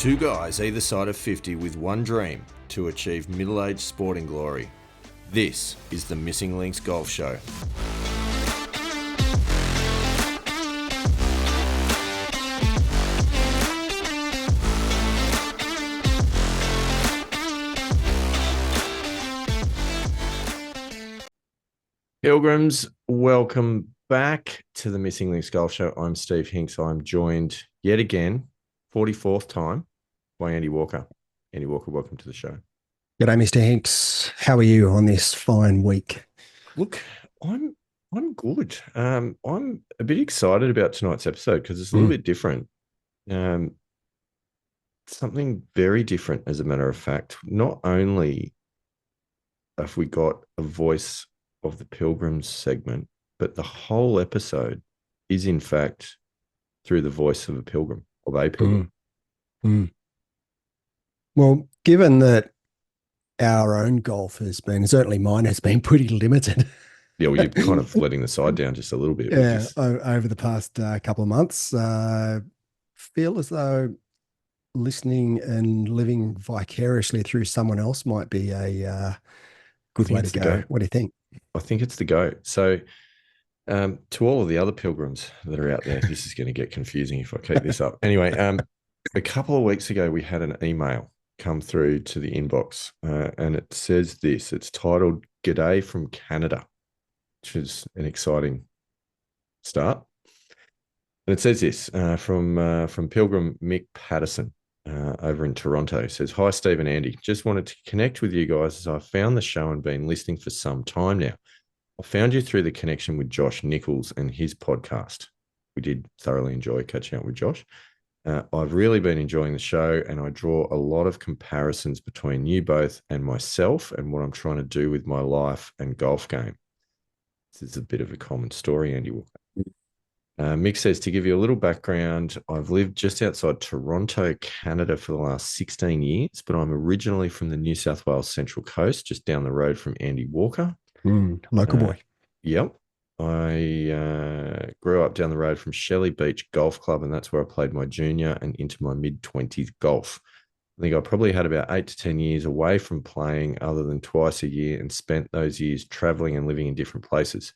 Two guys either side of 50 with one dream to achieve middle-aged sporting glory. This is the Missing Links Golf Show. Pilgrims, welcome back to the Missing Links Golf Show. I'm Steve Hinks. I'm joined yet again, 44th time, by Andy Walker. Andy Walker, welcome to the show. G'day, Mr. Hinks. How are you on this fine week? Look, I'm good. I'm a bit excited about tonight's episode because it's a little bit different. Something very different, as a matter of fact. Not only have we got a voice of the Pilgrims segment, but the whole episode is in fact through the voice of a pilgrim, of a pilgrim. Well, given that our own golf has been, certainly mine has been pretty limited. Yeah, well, you're kind of letting the side down just a little bit. Yeah, over the past couple of months, feel as though listening and living vicariously through someone else might be a good way to go. What do you think? I think it's the go. So to all of the other pilgrims that are out there, this is going to get confusing if I keep this up. Anyway, a couple of weeks ago, we had an email come through to the inbox and it says this. It's titled "G'day from Canada," which is an exciting start. And it says this from Pilgrim Mick Paterson over in Toronto. It says, "Hi, Steve and Andy. Just wanted to connect with you guys as I found the show and been listening for some time now. I found you through the connection with Josh Nichols and his podcast. We did thoroughly enjoy catching up with Josh. I've really been enjoying the show, and I draw a lot of comparisons between you both and myself and what I'm trying to do with my life and golf game." This is a bit of a common story, Andy Walker. Mick says, "To give you a little background, I've lived just outside Toronto, Canada for the last 16 years, but I'm originally from the New South Wales Central Coast, just down the road from Andy Walker." Local boy. Yep. I grew up down the road from Shelley Beach Golf Club, and that's where I played my junior and into my mid-20s golf. I think I probably had about 8 to 10 years away from playing other than twice a year, and spent those years traveling and living in different places.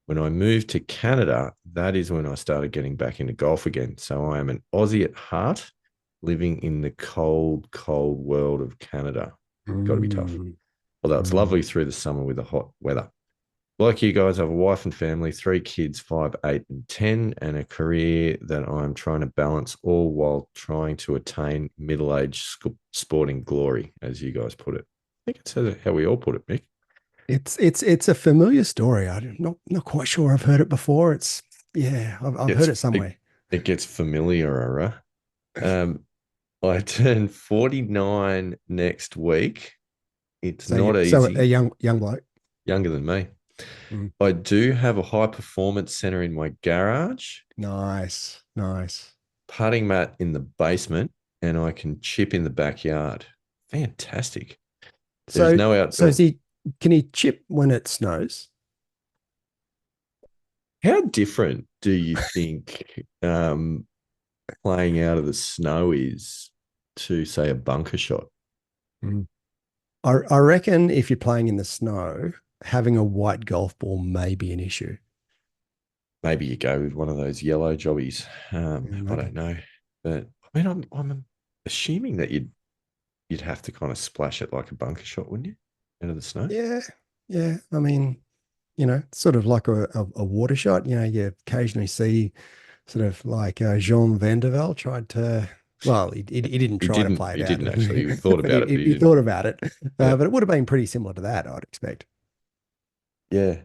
When I moved to Canada, that is when I started getting back into golf again. So I am an Aussie at heart, living in the cold, cold world of Canada. Got to be tough. Although it's lovely through the summer with the hot weather. Like you guys, I have a wife and family, 3 kids, 5, 8, and 10, and a career that I'm trying to balance, all while trying to attain middle-aged sporting glory, as you guys put it. I think it's how we all put it, Mick. It's a familiar story. I'm not quite sure I've heard it before. I've heard it somewhere. It gets familiar. I turn 49 next week. It's not easy. So a young bloke. Younger than me. I do have a high performance center in my garage. Nice. Putting mat in the basement, and I can chip in the backyard. Fantastic. There's no outdoor. So can he chip when it snows? How different do you think playing out of the snow is to, say, a bunker shot? I reckon if you're playing in the snow, having a white golf ball may be an issue. Maybe you go with one of those yellow jobbies. I don't know, but I mean, I'm assuming that you'd have to kind of splash it like a bunker shot, wouldn't you, out of the snow? Yeah. I mean, sort of like a water shot. You occasionally see sort of like Jean Van der Velde tried to. Well, he didn't try to play it out. He didn't actually. He thought about it. He thought about it, but it would have been pretty similar to that, I'd expect. Yeah,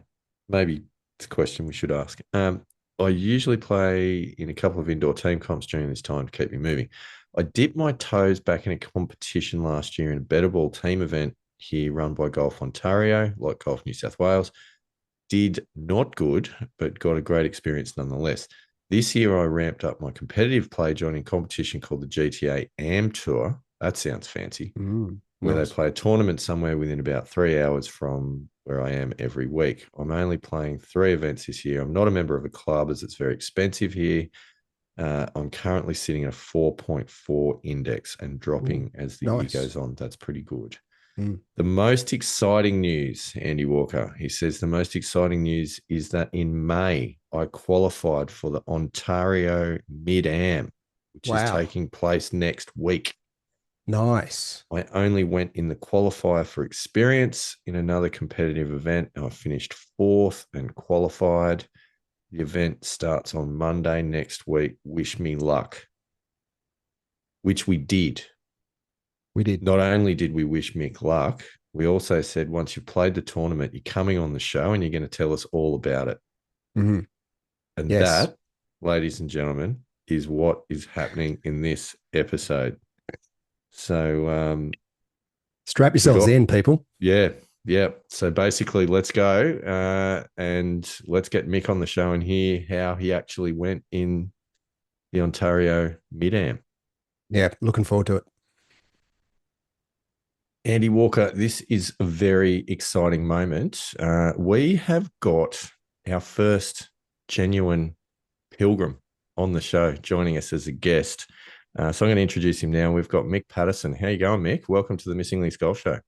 maybe it's a question we should ask. I usually play in a couple of indoor team comps during this time to keep me moving. I dipped my toes back in a competition last year in a better ball team event here run by Golf Ontario, like Golf New South Wales. Did not good, but got a great experience nonetheless. This year, I ramped up my competitive play, joining a competition called the GTA AM Tour. That sounds fancy. Where they play a tournament somewhere within about 3 hours from where I am every week. I'm only playing 3 events this year. I'm not a member of a club as it's very expensive here. I'm currently sitting at a 4.4 index and Ooh, dropping as the year nice. goes on. That's pretty good. Mm. The most exciting news, Andy Walker, he says the most exciting news is that in May, I qualified for the Ontario Mid-Am, which is Wow. taking place next week. Nice. I only went in the qualifier for experience in another competitive event. I finished fourth and qualified. The event starts on Monday next week. Wish me luck, which we did. We did. Not only did we wish Mick luck, we also said once you've played the tournament, you're coming on the show and you're going to tell us all about it. Hmm. And Yes. that, ladies and gentlemen, is what is happening in this episode. So Strap we yourselves got, in, people. yeah, yeah. So basically, let's go and let's get Mick on the show and hear how he actually went in the Ontario Mid-Am. Yeah, looking forward to it. Andy Walker, this is a very exciting moment. We have got our first genuine pilgrim on the show joining us as a guest. So I'm going to introduce him now. We've got Mick Paterson. How you going, Mick? Welcome to the Missing Links Golf Show.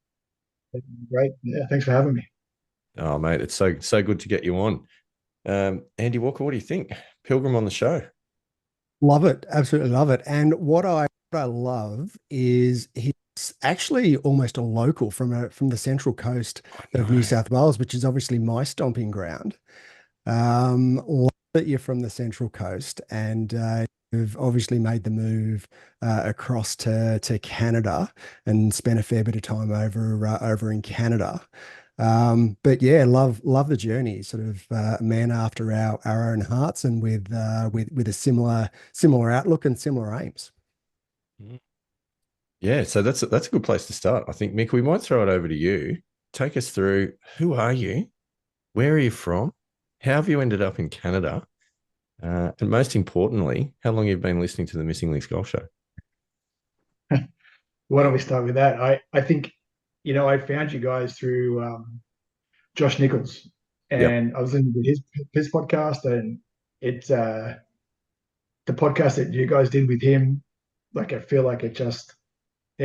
Great. Yeah, thanks for having me. Oh, mate, it's so good to get you on. Andy Walker, what do you think? Pilgrim on the show. Love it. Absolutely love it. And what I love is he's actually almost a local from the central coast I of New know. South Wales, which is obviously my stomping ground. Love that you're from the Central Coast and you've obviously made the move across to Canada and spent a fair bit of time over in Canada. But yeah, love the journey. Sort of a man after our own hearts, and with a similar outlook and similar aims. Yeah, so that's a good place to start. I think, Mick, we might throw it over to you. Take us through who are you? Where are you from? How have you ended up in Canada? And most importantly, how long you've been listening to the Missing Links Golf Show? Why don't we start with that? I think, I found you guys through Josh Nichols, Yep. and I was listening to his podcast, and it's the podcast that you guys did with him. Like, I feel like it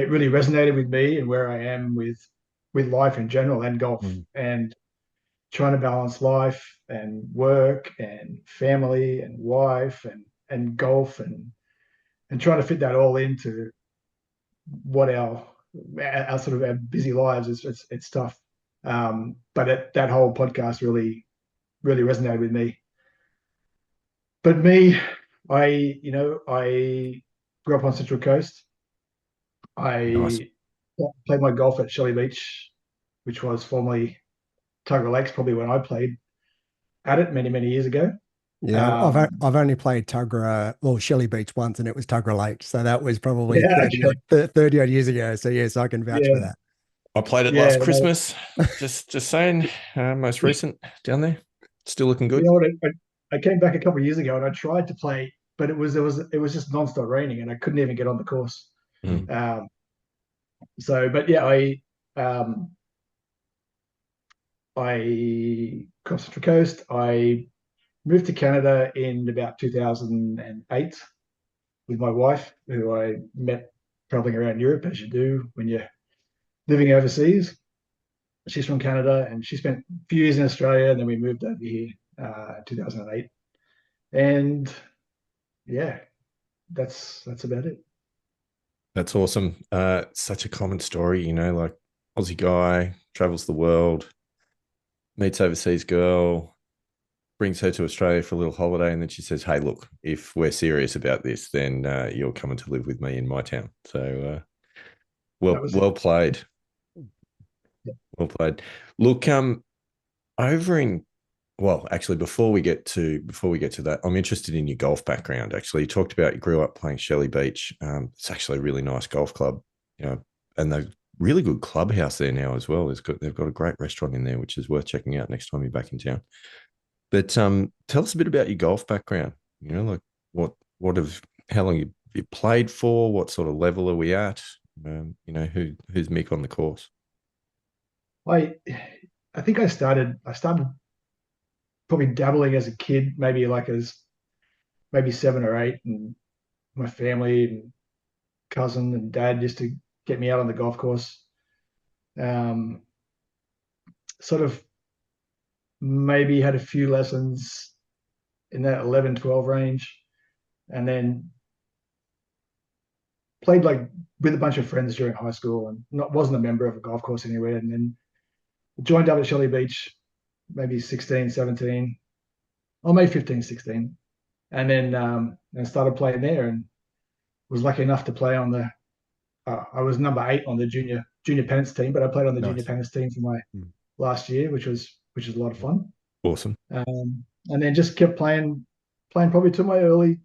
really resonated with me and where I am with life in general and golf, Mm. and trying to balance life and work and family and wife and golf, and trying to fit that all into what our sort of our busy lives is. It's tough, but that whole podcast really resonated with me. But me, I grew up on Central Coast. Nice. I played my golf at Shelley Beach, which was formerly Tuggerah Lakes, probably when I played at it many years ago. Yeah, um I've only played Tuggerah, well, Shelley Beach once, and it was Tuggerah Lake. So that was probably yeah, 30 odd years ago. So yes, I can vouch for yeah, that. I played it yeah. last Christmas. Just saying, most recent down there. Still looking You good. know what? I came back a couple of years ago and I tried to play, but it was just nonstop raining and I couldn't even get on the course. Mm. Um, but yeah, I crossed the coast. I moved to Canada in about 2008 with my wife, who I met traveling around Europe, as you do when you're living overseas. She's from Canada and she spent a few years in Australia, and then we moved over here 2008. And yeah, that's about it. That's awesome. Such a common story, like Aussie guy travels the world, meets overseas girl, brings her to Australia for a little holiday, and then she says, "Hey, look, if we're serious about this, then you're coming to live with me in my town." So, That well, was it. well played, Yeah. well played. Look, over in well, actually, before we get to that, I'm interested in your golf background. Actually, you talked about you grew up playing Shelley Beach. It's actually a really nice golf club, and they've really good clubhouse there now as well. They've got a great restaurant in there, which is worth checking out next time you're back in town. But tell us a bit about your golf background. Like what have how long you played for? What sort of level are we at? Who's Mick on the course? I I think I started probably dabbling as a kid, maybe like as maybe 7 or 8, and my family and cousin and dad used to get me out on the golf course. Um, Sort of maybe had a few lessons in that 11, 12 range, and then played like with a bunch of friends during high school, and wasn't a member of a golf course anywhere. And then joined up at Shelley Beach, maybe 16, 17, or maybe 15, 16. And then and started playing there, and was lucky enough to play on the I was number 8 on the junior pennants team, but I played on the junior Nice. pennants team for my last year, which was a lot of fun. Awesome. And then just kept playing probably to my early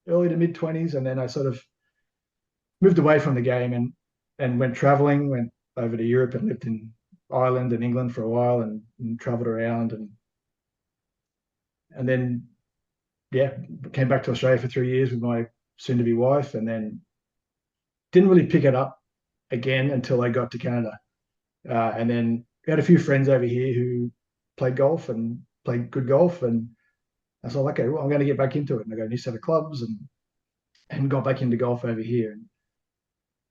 to mid 20s, and then I sort of moved away from the game and went traveling, went over to Europe and lived in Ireland and England for a while, and traveled around, and then came back to Australia for 3 years with my soon to be wife, and then didn't really pick it up again until I got to Canada. And then we had a few friends over here who played golf and played good golf, and I thought, okay, well, I'm going to get back into it. And I got a new set of clubs and got back into golf over here.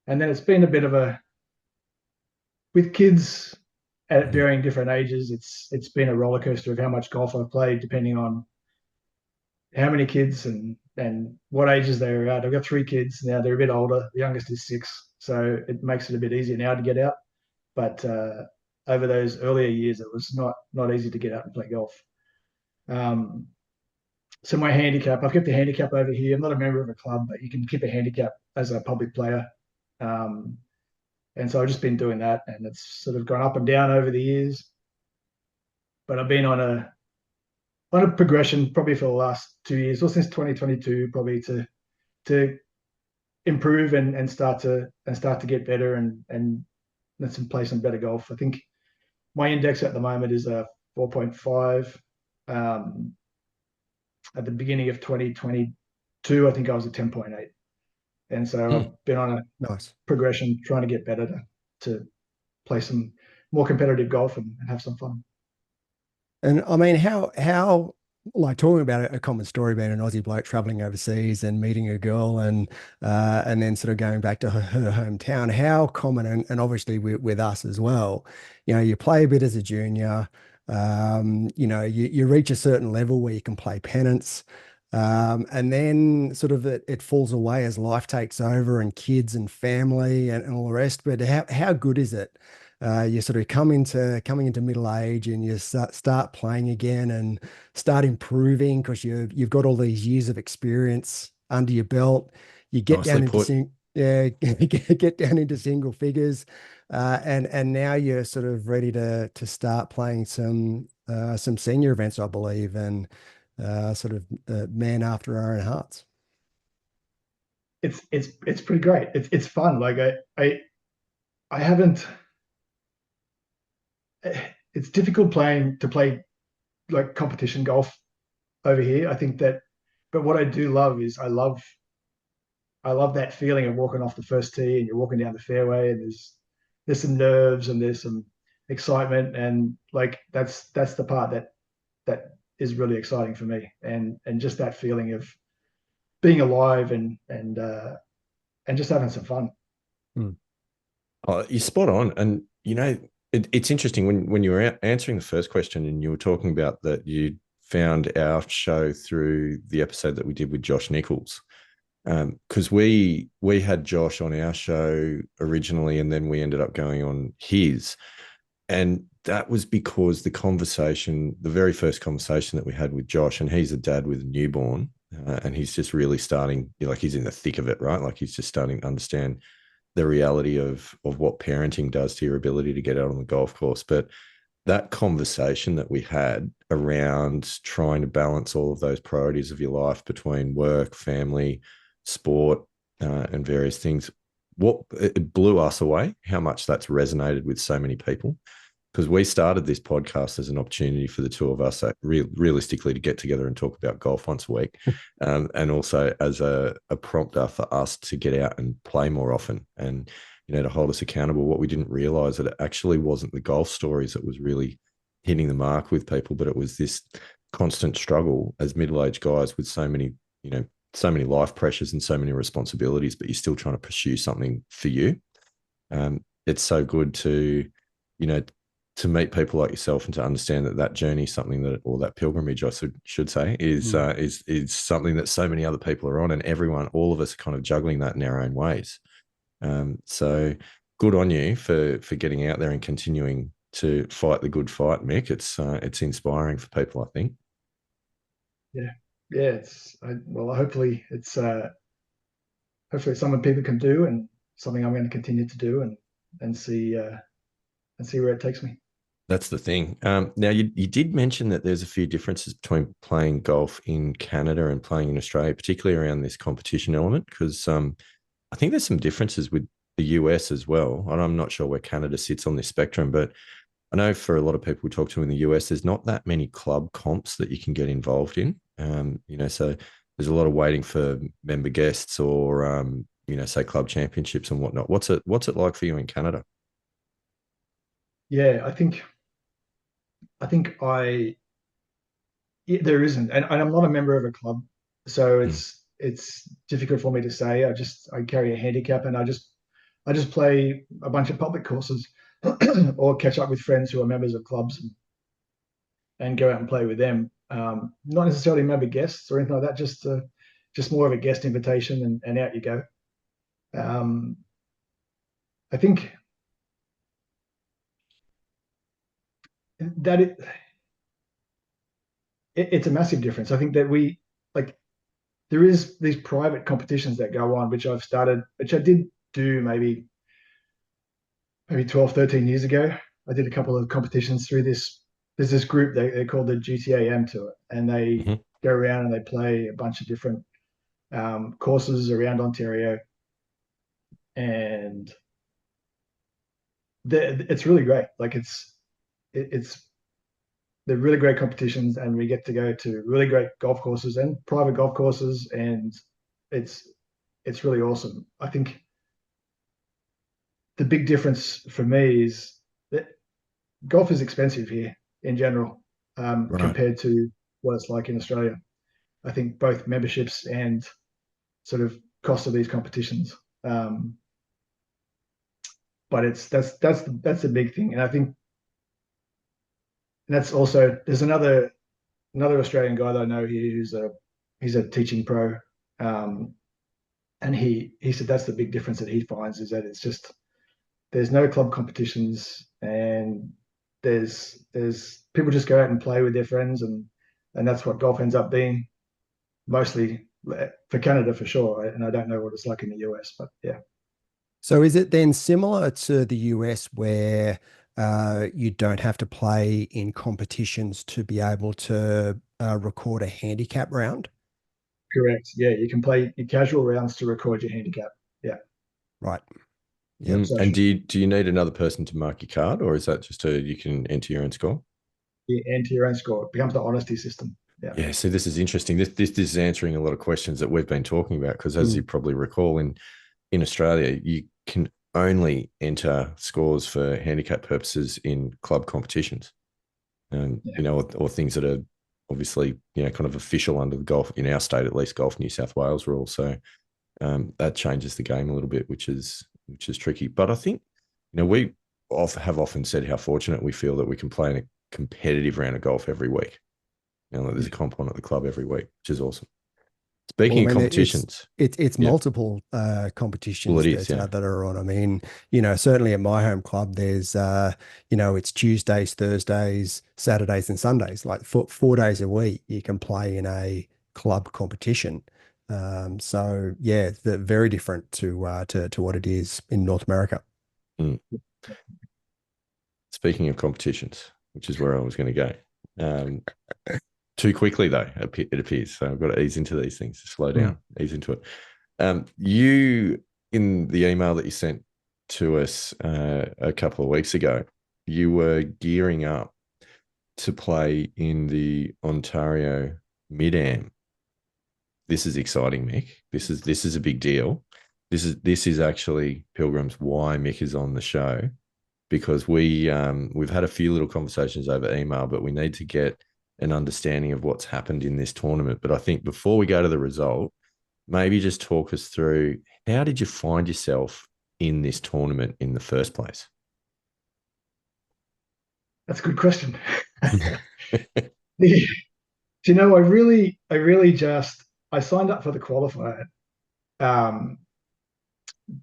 And then it's been a bit of a, with kids at varying different ages, it's been a roller coaster of how much golf I've played, depending on how many kids and what ages they were at. I've got 3 kids now. They're a bit older. The youngest is 6, so it makes it a bit easier now to get out. But over those earlier years, it was not easy to get out and play golf. So my handicap, I've kept a handicap over here. I'm not a member of a club, but you can keep a handicap as a public player. And so I've just been doing that, and it's sort of gone up and down over the years. But I've been on a progression probably for the last 2 years, or since 2022, probably to improve and start to get better and let's play some better golf. I think my index at the moment is a 4.5. At the beginning of 2022, I think I was a 10.8. And so I've been on a Nice progression trying to get better to play some more competitive golf and have some fun. And I mean, how like talking about a common story being an Aussie bloke traveling overseas and meeting a girl and then sort of going back to her hometown, how common and obviously with us as well, you play a bit as a junior, you reach a certain level where you can play pennants. And then sort of it falls away as life takes over and kids and family and all the rest. But how good is it? You sort of coming into middle age and you start playing again and start improving because you've got all these years of experience under your belt. You get Nicely down into put. get down into single figures, and now you're sort of ready to start playing some senior events, I believe, and sort of man after our own hearts. It's pretty great. It's fun. Like I haven't. It's difficult to play like competition golf over here. I think that, but what I do love is I love that feeling of walking off the first tee and you're walking down the fairway and there's some nerves and there's some excitement, and like that's the part that is really exciting for me, and just that feeling of being alive and just having some fun. Oh, you're spot on. And, it's interesting when you were answering the first question and you were talking about that you found our show through the episode that we did with Josh Nichols. Because we had Josh on our show originally, and then we ended up going on his. And that was because the very first conversation that we had with Josh, and he's a dad with a newborn, and he's just really starting, like he's in the thick of it, right? Like he's just starting to understand the reality of what parenting does to your ability to get out on the golf course. But that conversation that we had around trying to balance all of those priorities of your life between work, family, sport, and various things, it blew us away how much that's resonated with so many people. Because we started this podcast as an opportunity for the two of us, realistically, to get together and talk about golf once a week, and also as a prompter for us to get out and play more often, and to hold us accountable. What we didn't realize that it actually wasn't the golf stories that was really hitting the mark with people, but it was this constant struggle as middle-aged guys with so many so many life pressures and so many responsibilities, but you're still trying to pursue something for you. It's so good to, you know, to meet people like yourself and to understand that journey is something that, or that pilgrimage, I should say, is something that so many other people are on, and all of us are kind of juggling that in our own ways. So good on you for getting out there and continuing to fight the good fight, Mick. It's inspiring for people, I think. Yeah, yeah. Hopefully it's something people can do, and something I'm going to continue to do, and see where it takes me. That's the thing. Now, you did mention that there's a few differences between playing golf in Canada and playing in Australia, particularly around this competition element, because I think there's some differences with the US as well. And I'm not sure where Canada sits on this spectrum, but I know for a lot of people we talk to in the US, there's not that many club comps that you can get involved in. So there's a lot of waiting for member guests or, say club championships and whatnot. What's it like for you in Canada? Yeah, I think there isn't, and I'm not a member of a club, so Mm. it's difficult for me to say. I carry a handicap, and I just play a bunch of public courses, or catch up with friends who are members of clubs, and go out and play with them. Not necessarily member guests or anything like that. Just more of a guest invitation, and out you go. Um, I think that it's a massive difference. I think that like there is these private competitions that go on, which I did do maybe 12, 13 years ago. I did a couple of competitions through this. There's this group they call the GTAM Tour, and they Mhm. go around and they play a bunch of different courses around Ontario, and it's really great. Like it's they're really great competitions, and we get to go to really great golf courses and private golf courses, and it's it's really awesome. I think the big difference for me is that golf is expensive here in general, Right. compared to what it's like in Australia. I think both memberships and sort of cost of these competitions. Um, but that's the big thing, and I think that's also there's another Australian guy that I know here he's a teaching pro, um, and he said that's the big difference that he finds is that it's just there's no club competitions, and there's people just go out and play with their friends, and that's what golf ends up being mostly for Canada for sure. And I don't know what it's like in the US, but yeah. So is it then similar to the US where you don't have to play in competitions to be able to record a handicap round? Correct. Yeah, you can play your casual rounds to record your handicap. Yeah. Right. Yep. And So do you need another person to mark your card, or is that just you can enter your own score? you enter your own score. It becomes the honesty system. Yeah. Yeah, see, this is interesting. This is answering a lot of questions that we've been talking about because, as you Mm. probably recall, in Australia, you can only enter scores for handicap purposes in club competitions, Yeah. or things that are obviously kind of official under the golf in our state, at least Golf New South Wales rule. So that changes the game a little bit, which is tricky. But I think we have often said how fortunate we feel that we can play in a competitive round of golf every week. Like there's a comp on at the club every week, which is awesome. Well, Speaking I of mean, competitions, it's yeah, multiple well, competitions it is, yeah. that are on. I mean, certainly at my home club, there's it's Tuesdays, Thursdays, Saturdays, and Sundays. Like 4 days a week, you can play in a club competition. So yeah, they're very different to what it is in North America. Mm. Speaking of competitions, which is where I was going to go. Um, too quickly, though, it appears. So I've got to ease into these things, slow Mm. down, ease into it. You, in the email that you sent to us a couple of weeks ago, you were gearing up to play in the Ontario Mid-Am. This is exciting, Mick. This is a big deal. This is actually Pilgrims why Mick is on the show because we've had a few little conversations over email, but we need to get an understanding of what's happened in this tournament. But I think before we go to the result, maybe just talk us through, how did you find yourself in this tournament in the first place? That's a good question. Do you know, I really just I signed up for the qualifier um,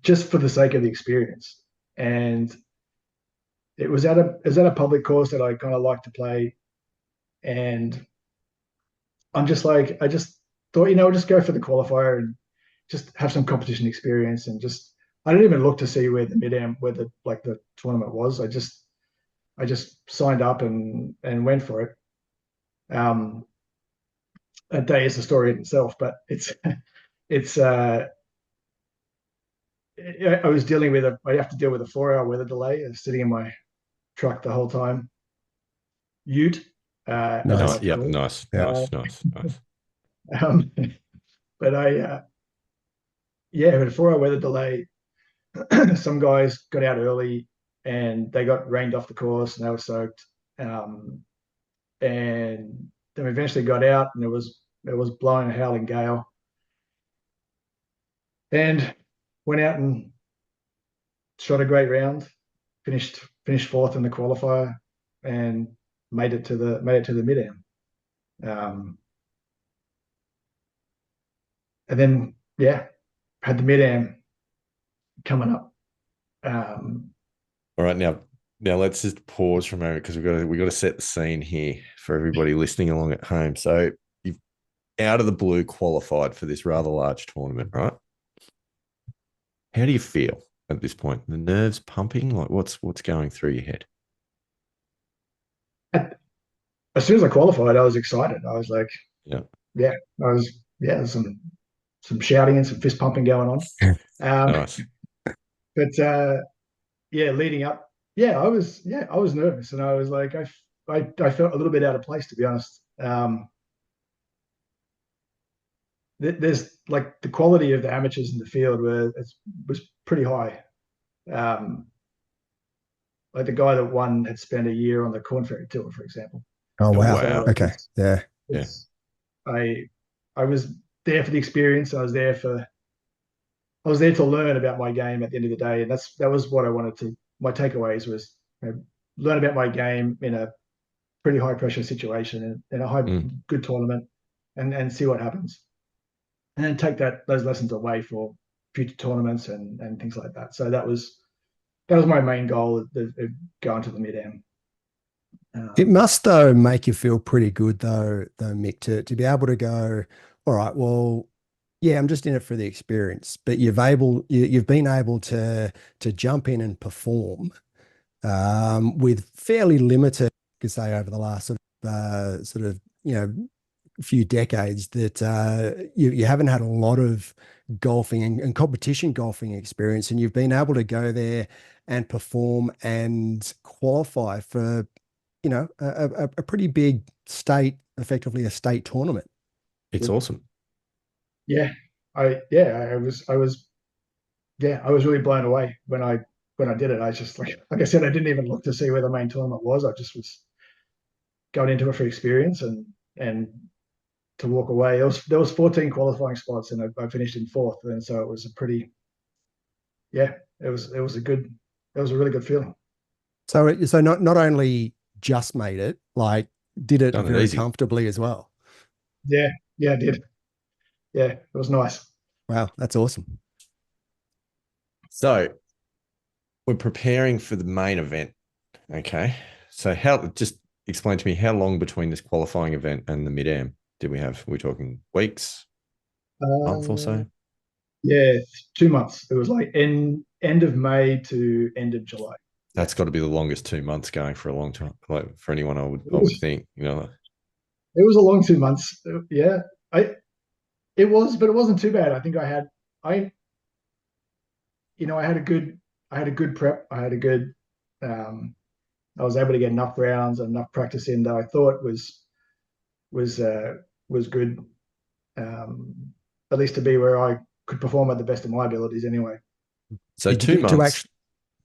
just for the sake of the experience, and it was at a public course that I kind of like to play, and I'm just like I just thought, I'll just go for the qualifier and just have some competition experience, and just I didn't even look to see where the mid-am where the tournament was. I just signed up and went for it. Um, a day is a story in itself, but it's I was dealing with I have to deal with a 4 hour weather delay. I was sitting in my truck the whole time. Ute, as I Nice. No, like to yep, call nice, Yeah. it. nice, nice, nice. Um, but yeah, with a 4 hour weather delay, some guys got out early and they got rained off the course and they were soaked. Um, and then we eventually got out and it was blowing a howling gale, and went out and shot a great round, finished fourth in the qualifier, and made it to the mid-am. Um, and then yeah, had the mid-am coming up. Um, All right, now let's just pause for a moment because we got to set the scene here for everybody listening along at home. So you've out of the blue qualified for this rather large tournament, right? How do you feel at this point? The nerves pumping? Like what's going through your head? as soon as I qualified, I was excited. I was like, Yeah. yeah, there's some shouting and some fist pumping going on. Um, Nice. but yeah, leading up, I was nervous, and I was like, I felt a little bit out of place, to be honest. There's like the quality of the amateurs in the field was pretty high. Um, like the guy that won had spent a year on the Corn Ferry Tour, for example. Oh, Oh, wow. wow. So Okay. Yeah. Yeah. it's I was there for the experience. I was there to learn about my game at the end of the day, and that was what I wanted to. My takeaways was, learn about my game in a pretty high pressure situation and in a Mm. good tournament, and see what happens, and then take those lessons away for future tournaments and things like that. So that was my main goal of going to the mid-am. It Um, must though make you feel pretty good though, Mick, to be able to go, all right, well, yeah, I'm just in it for the experience, but you've been able to jump in and perform with fairly limited, you could say, over the last sort of few decades that you haven't had a lot of golfing and competition golfing experience, and you've been able to go there and perform and qualify for a pretty big state, effectively a state tournament. It's awesome. yeah, I was really blown away when I did it. I just like I said, I didn't even look to see where the main tournament was. I just was going into it for experience and to walk away. There was 14 qualifying spots, and I finished in fourth, and so it was a pretty yeah. It was a really good feeling. So not only just made it, like did it Done it very easy. comfortably as well. Yeah, yeah, I did. Yeah, it was nice. Wow, that's awesome. So we're preparing for the main event. Okay. So just explain to me how long between this qualifying event and the mid-am did we have? We're talking weeks, month or Uh, so? yeah, 2 months. It was like end of May to end of July. That's got to be the longest 2 months going for a long time. Like for anyone, I would It I would was think, it was a long 2 months. Yeah, I it was, but it wasn't too bad. I think I I had a good prep. Um, I was able to get enough rounds and enough practice in that I thought was uh, was good, um, at least to be where I could perform at the best of my abilities anyway. So Did you two get to months. actually?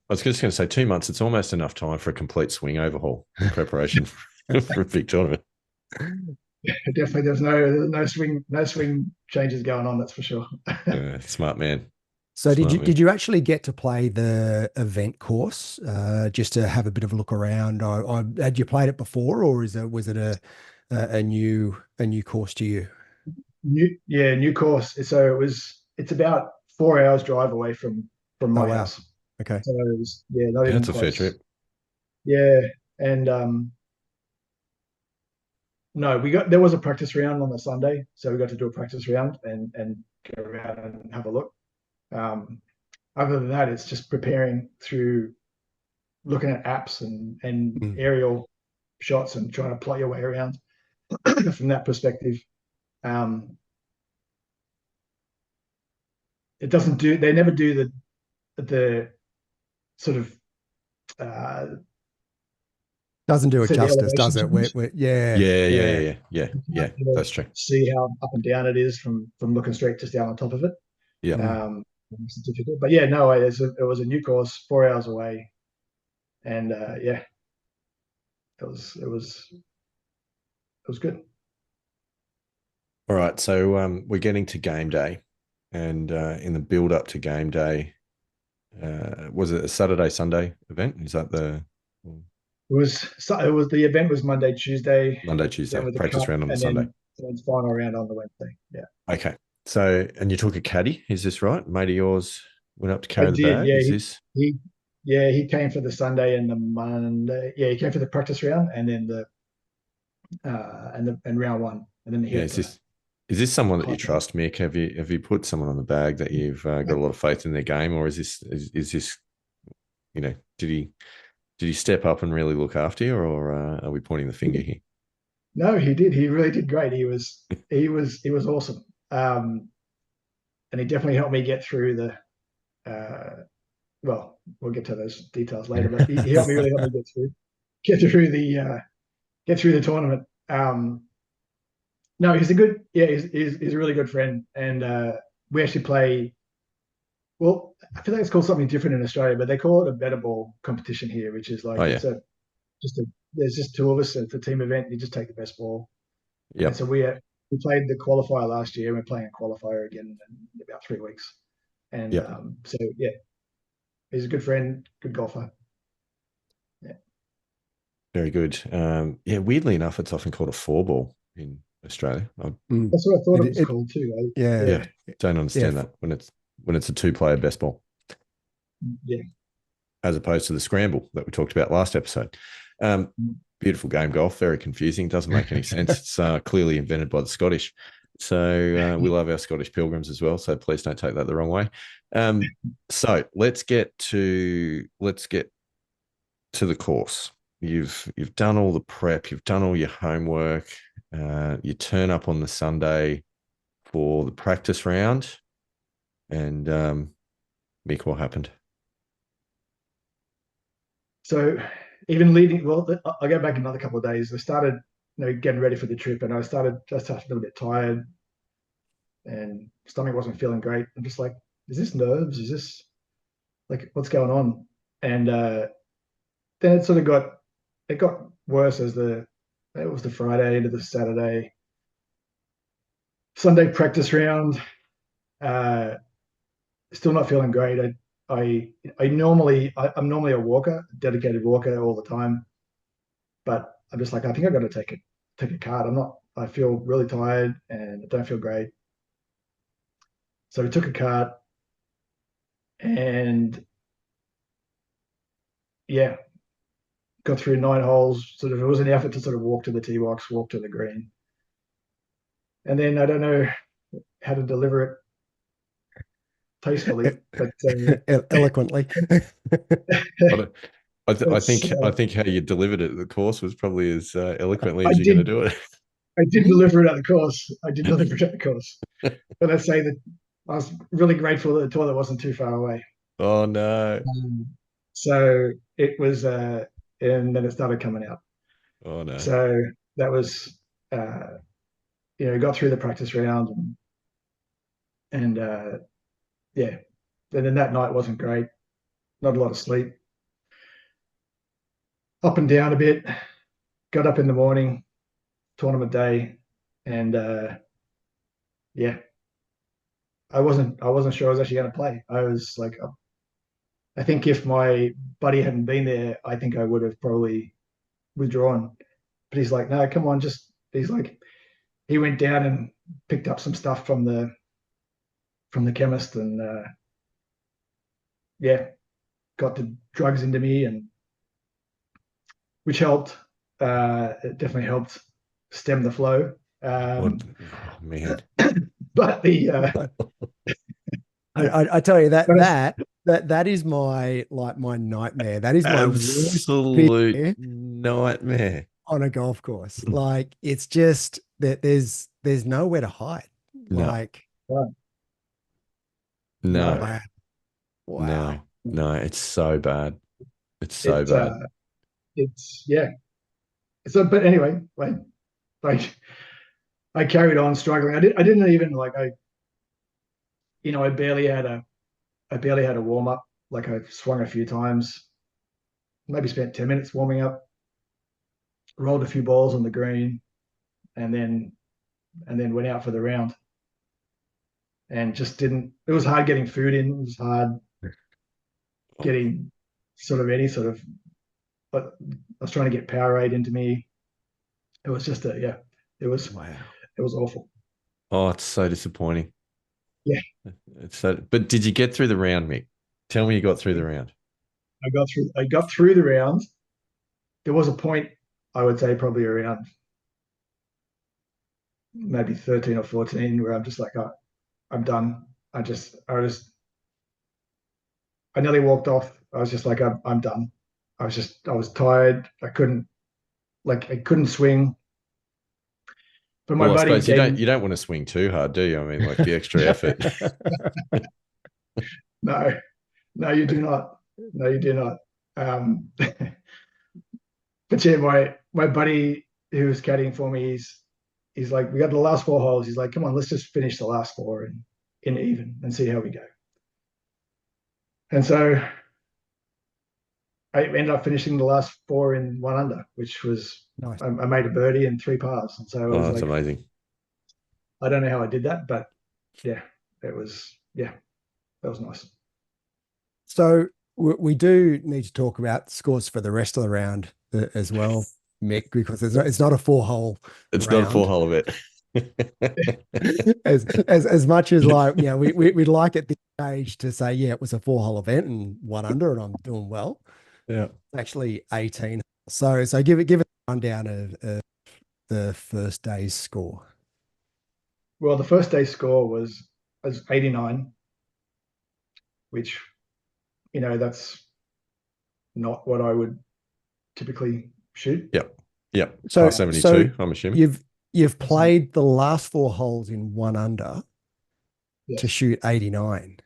I was just going to say 2 months. It's almost enough time for a complete swing overhaul in preparation for a big tournament. Definitely, there's no swing changes going on. That's for sure. Smart man. So did Smart you man. did you actually get to play the event course just to have a bit of a look around? Had you played it before, or was it a new course to you? New course. So it's about 4 hours drive away from Oh my wow. house. Okay. So it was, not Yeah, even that's a fair close. trip. Yeah, and no, there was a practice round on the Sunday, so we got to do a practice round and go around and have a look. Um, Other than that, it's just preparing through looking at apps and Mm. aerial shots and trying to play your way around from that perspective. Um, it doesn't do they never do the sort of Doesn't do it say the justice, elevation does it? change. Yeah, Yeah, yeah, yeah. yeah, yeah, yeah. To That's true. see how up and down it is from looking straight just down on top of it. Yeah. Mm. It's difficult, but yeah, no, it was a new course, 4 hours away, and yeah, it was good. All right. So we're getting to game day, and in the build up to game day, was it a Saturday Sunday event? Is that the The event was Monday, Tuesday, Monday then Tuesday with the practice cup, round on the and Sunday? then final round on the Wednesday. Yeah, Okay. So and you took a caddy, is this right? Mate of yours went up to I carry the did. bag. Yeah, Is he this he yeah he came for the Sunday and the Monday. Yeah, he came for the practice round and then and round one, and then yeah, here for is this someone that you club. trust, Mick? Have you put someone on the bag that you've got a lot of faith in their game, or is this did he step up and really look after you, or are we pointing the finger here? No, he did. He really did great. He was awesome. And he definitely helped me get through well, we'll get to those details later, but he helped me get through the tournament. No, he's a really good friend, and we actually play. Well, I feel like it's called something different in Australia, but they call it a better ball competition here, which is Oh like yeah, just a there's just two of us. It's a team event. You just take the best ball, and yep, so we played the qualifier last year. We're playing a qualifier again in about 3 weeks, and yep. so yeah, he's a good friend, good golfer. Yeah, Very good. Yeah, weirdly enough, it's often called a four ball in Australia. Mm. that's what I thought It, it was it, called too. yeah, Yeah, Yeah, don't yeah. understand that when it's a two-player best ball, yeah. as opposed to the scramble that we talked about last episode. Beautiful game, golf. Very confusing. Doesn't make any sense. It's clearly invented by the Scottish. So we love our Scottish Pilgrims as well. So please don't take that the wrong way. So let's get to the course. You've done all the prep. You've done all your homework. You turn up on the Sunday for the practice round, and Mick, what happened? So even leading, well, I'll go back another couple of days. I started, getting ready for the trip, and I started just a little bit tired, and stomach wasn't feeling great. I'm just like, is this nerves? Is this like what's going on? And then it got worse as it was the Friday into the Saturday, Sunday practice round. Uh, Still not feeling great. I'm normally a walker, dedicated walker all the time, but I'm just like, I think I've got to take a card. I feel really tired and I don't feel great. So we took a cart and yeah, got through 9 holes. Sort of, it was an effort to sort of walk to the tee box, walk to the green. And then I don't know how to deliver it tastefully, but Eloquently. I, don't- I it's, think I think how you delivered it at the course was probably as eloquently I as you're going to did do I did deliver it at the course. I did deliver it at the course. it. But I'd say that I was really grateful that the toilet wasn't too far away. Oh no! Um, so it was, and then it started coming out. Oh no! So that was, got through the practice round and yeah. And then that night wasn't great. Not a lot of sleep. Up and down a bit. Got up in the morning. tournament day, and yeah, I wasn't sure I was actually going to play. I was like, I think if my buddy hadn't been there, I think I would have probably withdrawn. But he's like, no, come on, just he's like, he went down and picked up some stuff from the chemist, and yeah, got the drugs into me, and which helped. It definitely helped stem the flow. What? Oh, man. But the I tell you but that is my nightmare. That is my worst Absolute fear nightmare. on a golf course. Like it's just that there's nowhere to hide. No, Like no, no, wow, no, wow. no. It's so bad. It's so it's bad. it's yeah. So, but anyway, like I carried on struggling. I didn't even like I barely had a warm up. Like I swung a few times, maybe spent 10 minutes warming up, rolled a few balls on the green, and then went out for the round. And just didn't. It was hard getting food in. It was hard getting sort of any sort of. But I was trying to get Powerade into me. It was just a yeah. It was Wow. it was awful. Oh, it's so disappointing. Yeah, It's so. But did you get through the round, Mick? Tell me you got through the round. I got through the round. There was a point, I would say probably around maybe 13 or 14 where I'm just like, oh, I'm done. I nearly walked off. I was just like, I'm done. I was tired. I couldn't swing. But my Well, I buddy suppose you don't came. you don't want to swing too hard, do you? I mean, like the extra effort. No, no, you do not. No, you do not. Um, but yeah, my buddy who was caddying for me, he's like, we got the last four holes. He's like, come on, let's just finish the last four in even and see how we go. And so I ended up finishing the last four in one under, which was Nice. I made a birdie and three pars. And so I Oh, was that's like, amazing. I don't know how I did that, but yeah, that was nice. So we do need to talk about scores for the rest of the round as well, Mick, because it's not a four-hole It's not a round. full hole of it. As much as like we'd like at this stage to say it was a four-hole event and one under and I'm doing well. Yeah. It's actually 18. So give it a rundown of the first day's score. Well, the first day score was 89, which that's not what I would typically shoot. Yep. Yep. So Par 72, I'm assuming. you've played the last four holes in one under Yes. to shoot 89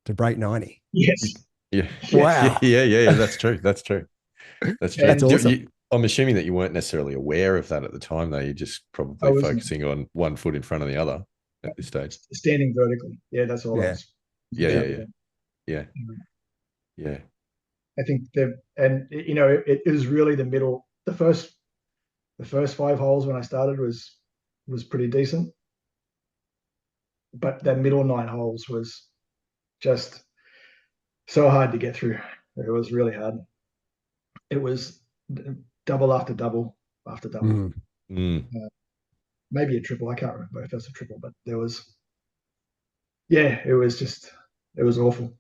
to break 90. Yes. Yeah. Wow. Yeah. That's true. That's true. That's true. That's awesome. I'm assuming that you weren't necessarily aware of that at the time, though. You're just I probably was focusing on one foot in front of the other at this stage. standing vertically. Yeah, that's all I Yeah. was. Yeah. Yeah. Yeah. I think it was really the middle. The first five holes when I started was pretty decent, but the middle nine holes was just so hard to get through. It was really hard. It was double after double after double. Mm. Mm. Maybe a triple. I can't remember if that's a triple, but there was. Yeah, it was awful.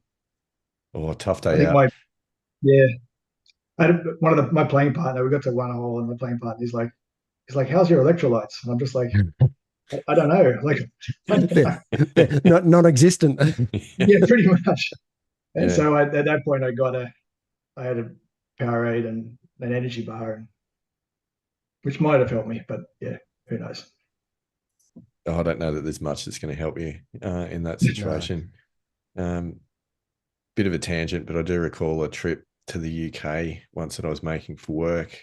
Oh, tough I day think out. yeah, I had my playing partner. We got to one hole, and the playing partner he's like, how's your electrolytes? And I'm just like, I don't know. Like, They're not non-existent. yeah, pretty much. And Yeah. so at that point, I had a Powerade and an energy bar, which might have helped me, but yeah, who knows? Oh, I don't know that there's much that's going to help you in that No. situation. Bit of a tangent, but I do recall a trip to the UK once that I was making for work,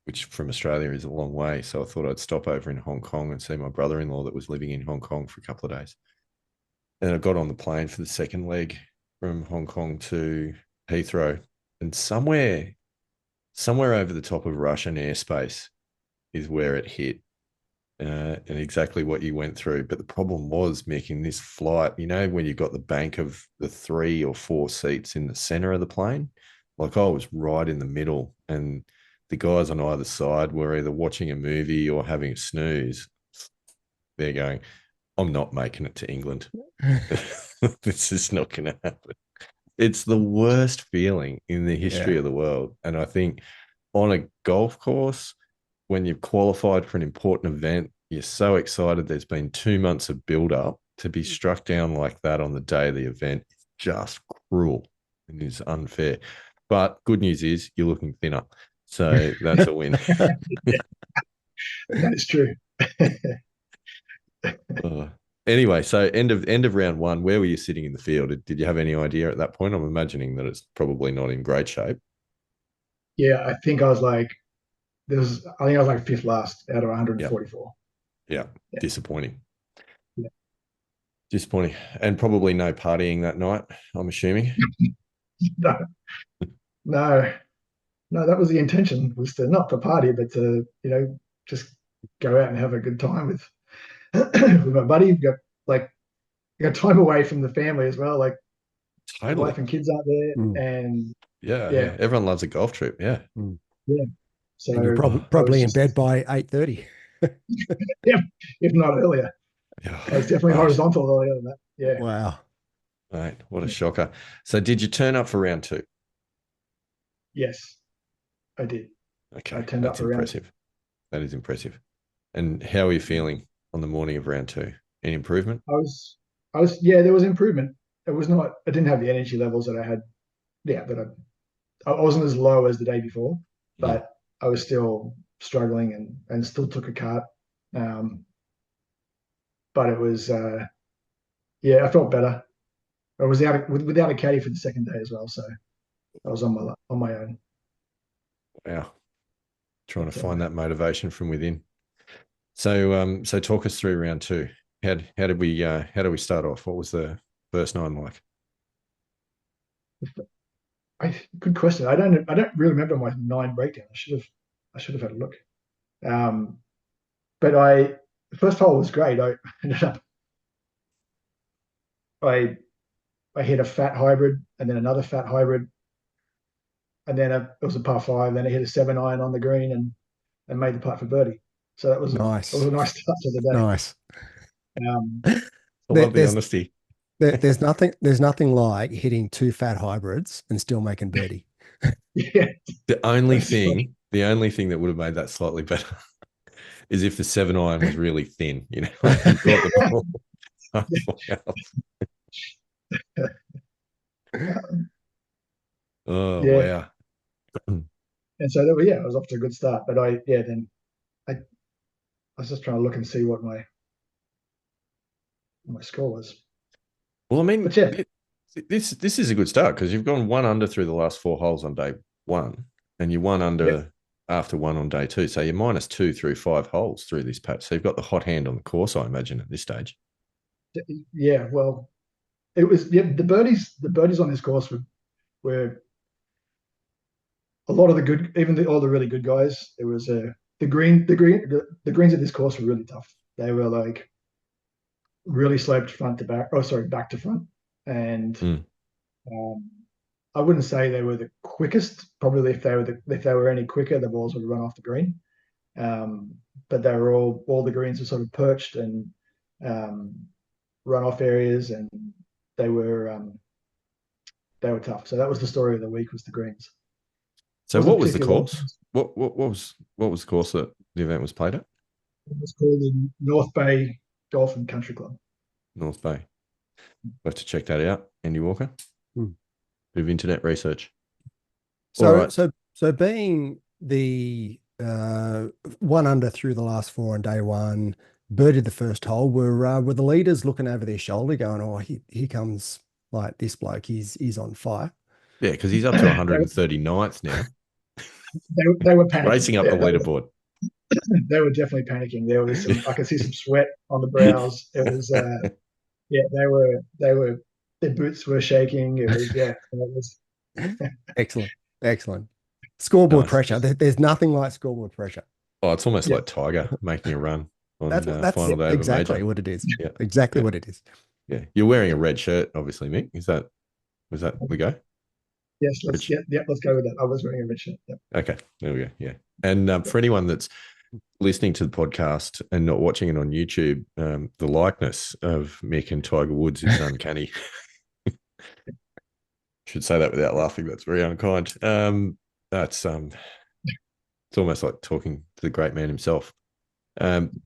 which from Australia is a long way. So I thought I'd stop over in Hong Kong and see my brother-in-law that was living in Hong Kong for a couple of days. And I got on the plane for the second leg from Hong Kong to Heathrow, and somewhere over the top of Russian airspace, is where it hit. And exactly what you went through. But the problem was, Mick, in this flight, when you've got the bank of the 3 or 4 seats in the center of the plane, like I was right in the middle, and the guys on either side were either watching a movie or having a snooze. They're going, I'm not making it to England. This is not going to happen. It's the worst feeling in the history of the world. And I think on a golf course, when you've qualified for an important event, you're so excited. There's been 2 months of build up to be struck down like that on the day of the event. It's just cruel and is unfair. But good news is you're looking thinner. So that's a win. That is true. Anyway, so end of round 1, where were you sitting in the field? Did you have any idea at that point? I'm imagining that it's probably not in great shape. Yeah, I think I was like fifth last out of 144. Yeah. Yeah. Disappointing. Yeah. Disappointing. And probably no partying that night, I'm assuming. No, no, no, that was the intention, was to not to party, but to, just go out and have a good time with with my buddy. You got time away from the family as well. Like the Totally. wife and kids aren't there, and Yeah. Everyone loves a golf trip. Yeah. yeah. So And you're probably in bed by 8:30. Yeah, if not earlier. Yeah. I was definitely horizontal earlier than that. Yeah. Wow. Right. What a shocker. So did you turn up for round 2? Yes, I did. Okay. I turned That's up around. impressive. That is impressive. And how are you feeling on the morning of round 2? Any improvement? Yeah, there was improvement. It was not, I didn't have the energy levels that I had. Yeah, I wasn't as low as the day before, but I was still struggling and still took a cart. But it was, I felt better. I was without a caddy for the second day as well, so I was on my own. Wow. Trying to find that motivation from within. So talk us through round 2. How did we start off? What was the first 9 like? Good question. I don't really remember my 9 breakdown. I should have had a look. But the first hole was great. I ended up I hit a fat hybrid and then another fat hybrid, and then it was a par 5. Then I hit a 7-iron on the green and made the putt for birdie. So that was nice. a nice start to the day. Nice. I love the honesty. There's nothing like hitting 2 fat hybrids and still making birdie. Yeah. The only thing that would have made that slightly better is if the 7-iron was really thin, like you got the ball. Oh, yeah. wow. And so I was off to a good start. But I was just trying to look and see what my score was. Well, I mean, but yeah, this is a good start because you've gone 1 under through the last 4 holes on day 1, and you're 1 under after 1 on day 2. So you're -2 through 5 holes through this patch. So you've got the hot hand on the course, I imagine, at this stage. Yeah, well, it was the birdies on this course were a lot of the good, even all the really good guys. It was the greens of this course were really tough. They were like really sloped front to back. Oh, sorry, back to front. And I wouldn't say they were the quickest. Probably if they were any quicker, the balls would run off the green. But they were all the greens were sort of perched and runoff areas, and they were tough. So that was the story of the week, was the greens. So what was the course? What was the course that the event was played at? It was called the North Bay Golf and Country Club. North Bay. We'll have to check that out. Andy Walker. Bit of internet research. So being the 1 under through the last 4 on day 1, birdied the first hole, were the leaders looking over their shoulder going, "Oh, here comes like this bloke. He's on fire." Yeah, because he's up to 139th now. They were panicking. Racing up the leaderboard. They were definitely panicking. There was I could see some sweat on the brows. It was their boots were shaking. It was Excellent. Scoreboard pressure. There's nothing like scoreboard pressure. Oh, it's almost Yeah, like Tiger making a run on That's final day of a exactly major. what it is. Yeah, Exactly yeah, what it is. yeah. You're wearing a red shirt, obviously, Mick. Was that we go? yes, Red let's go with that. I was wearing a red shirt. Yep. Okay, there we go. Yeah. And for anyone that's listening to the podcast and not watching it on YouTube, the likeness of Mick and Tiger Woods is uncanny. Should say that without laughing. That's very unkind. That's it's almost like talking to the great man himself.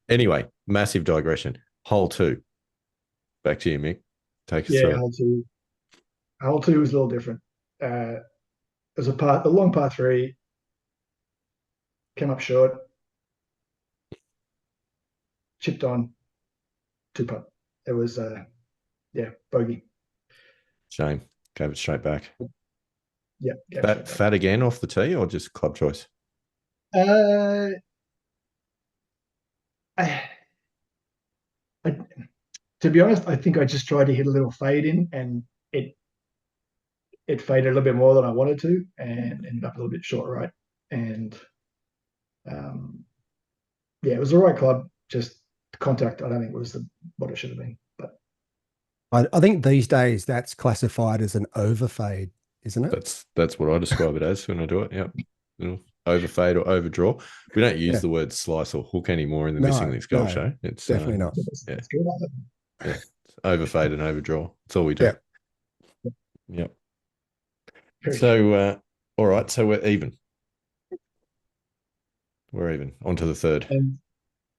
Anyway, massive digression. Hole two. Back to you, Mick. Take us Yeah, through it. hole two was a little different. It was a long par three, came up short, chipped on, two putt. It was yeah, bogey. Shame. Gave it straight back. Yeah, gave it Fat, straight back. fat again off the tee or just club choice? Uh, I, I, to be honest, I think I just tried to hit a little fade in, and it it faded a little bit more than I wanted to, and ended up a little bit short right. And um, yeah, it was the right club. Just contact, I don't think was what it should have been. But I think these days that's classified as an overfade, isn't it? That's what I describe it as when I do it. Yep. Overfade or overdraw. We don't use Yeah. the word slice or hook anymore in the Missing No, Links Golf no, Show. It's definitely not. that's, yeah, that's good. yeah. It's overfade and overdraw. That's all we do. Yeah. Yep. Very true. So all right, so we're even. We're even. On to the third. And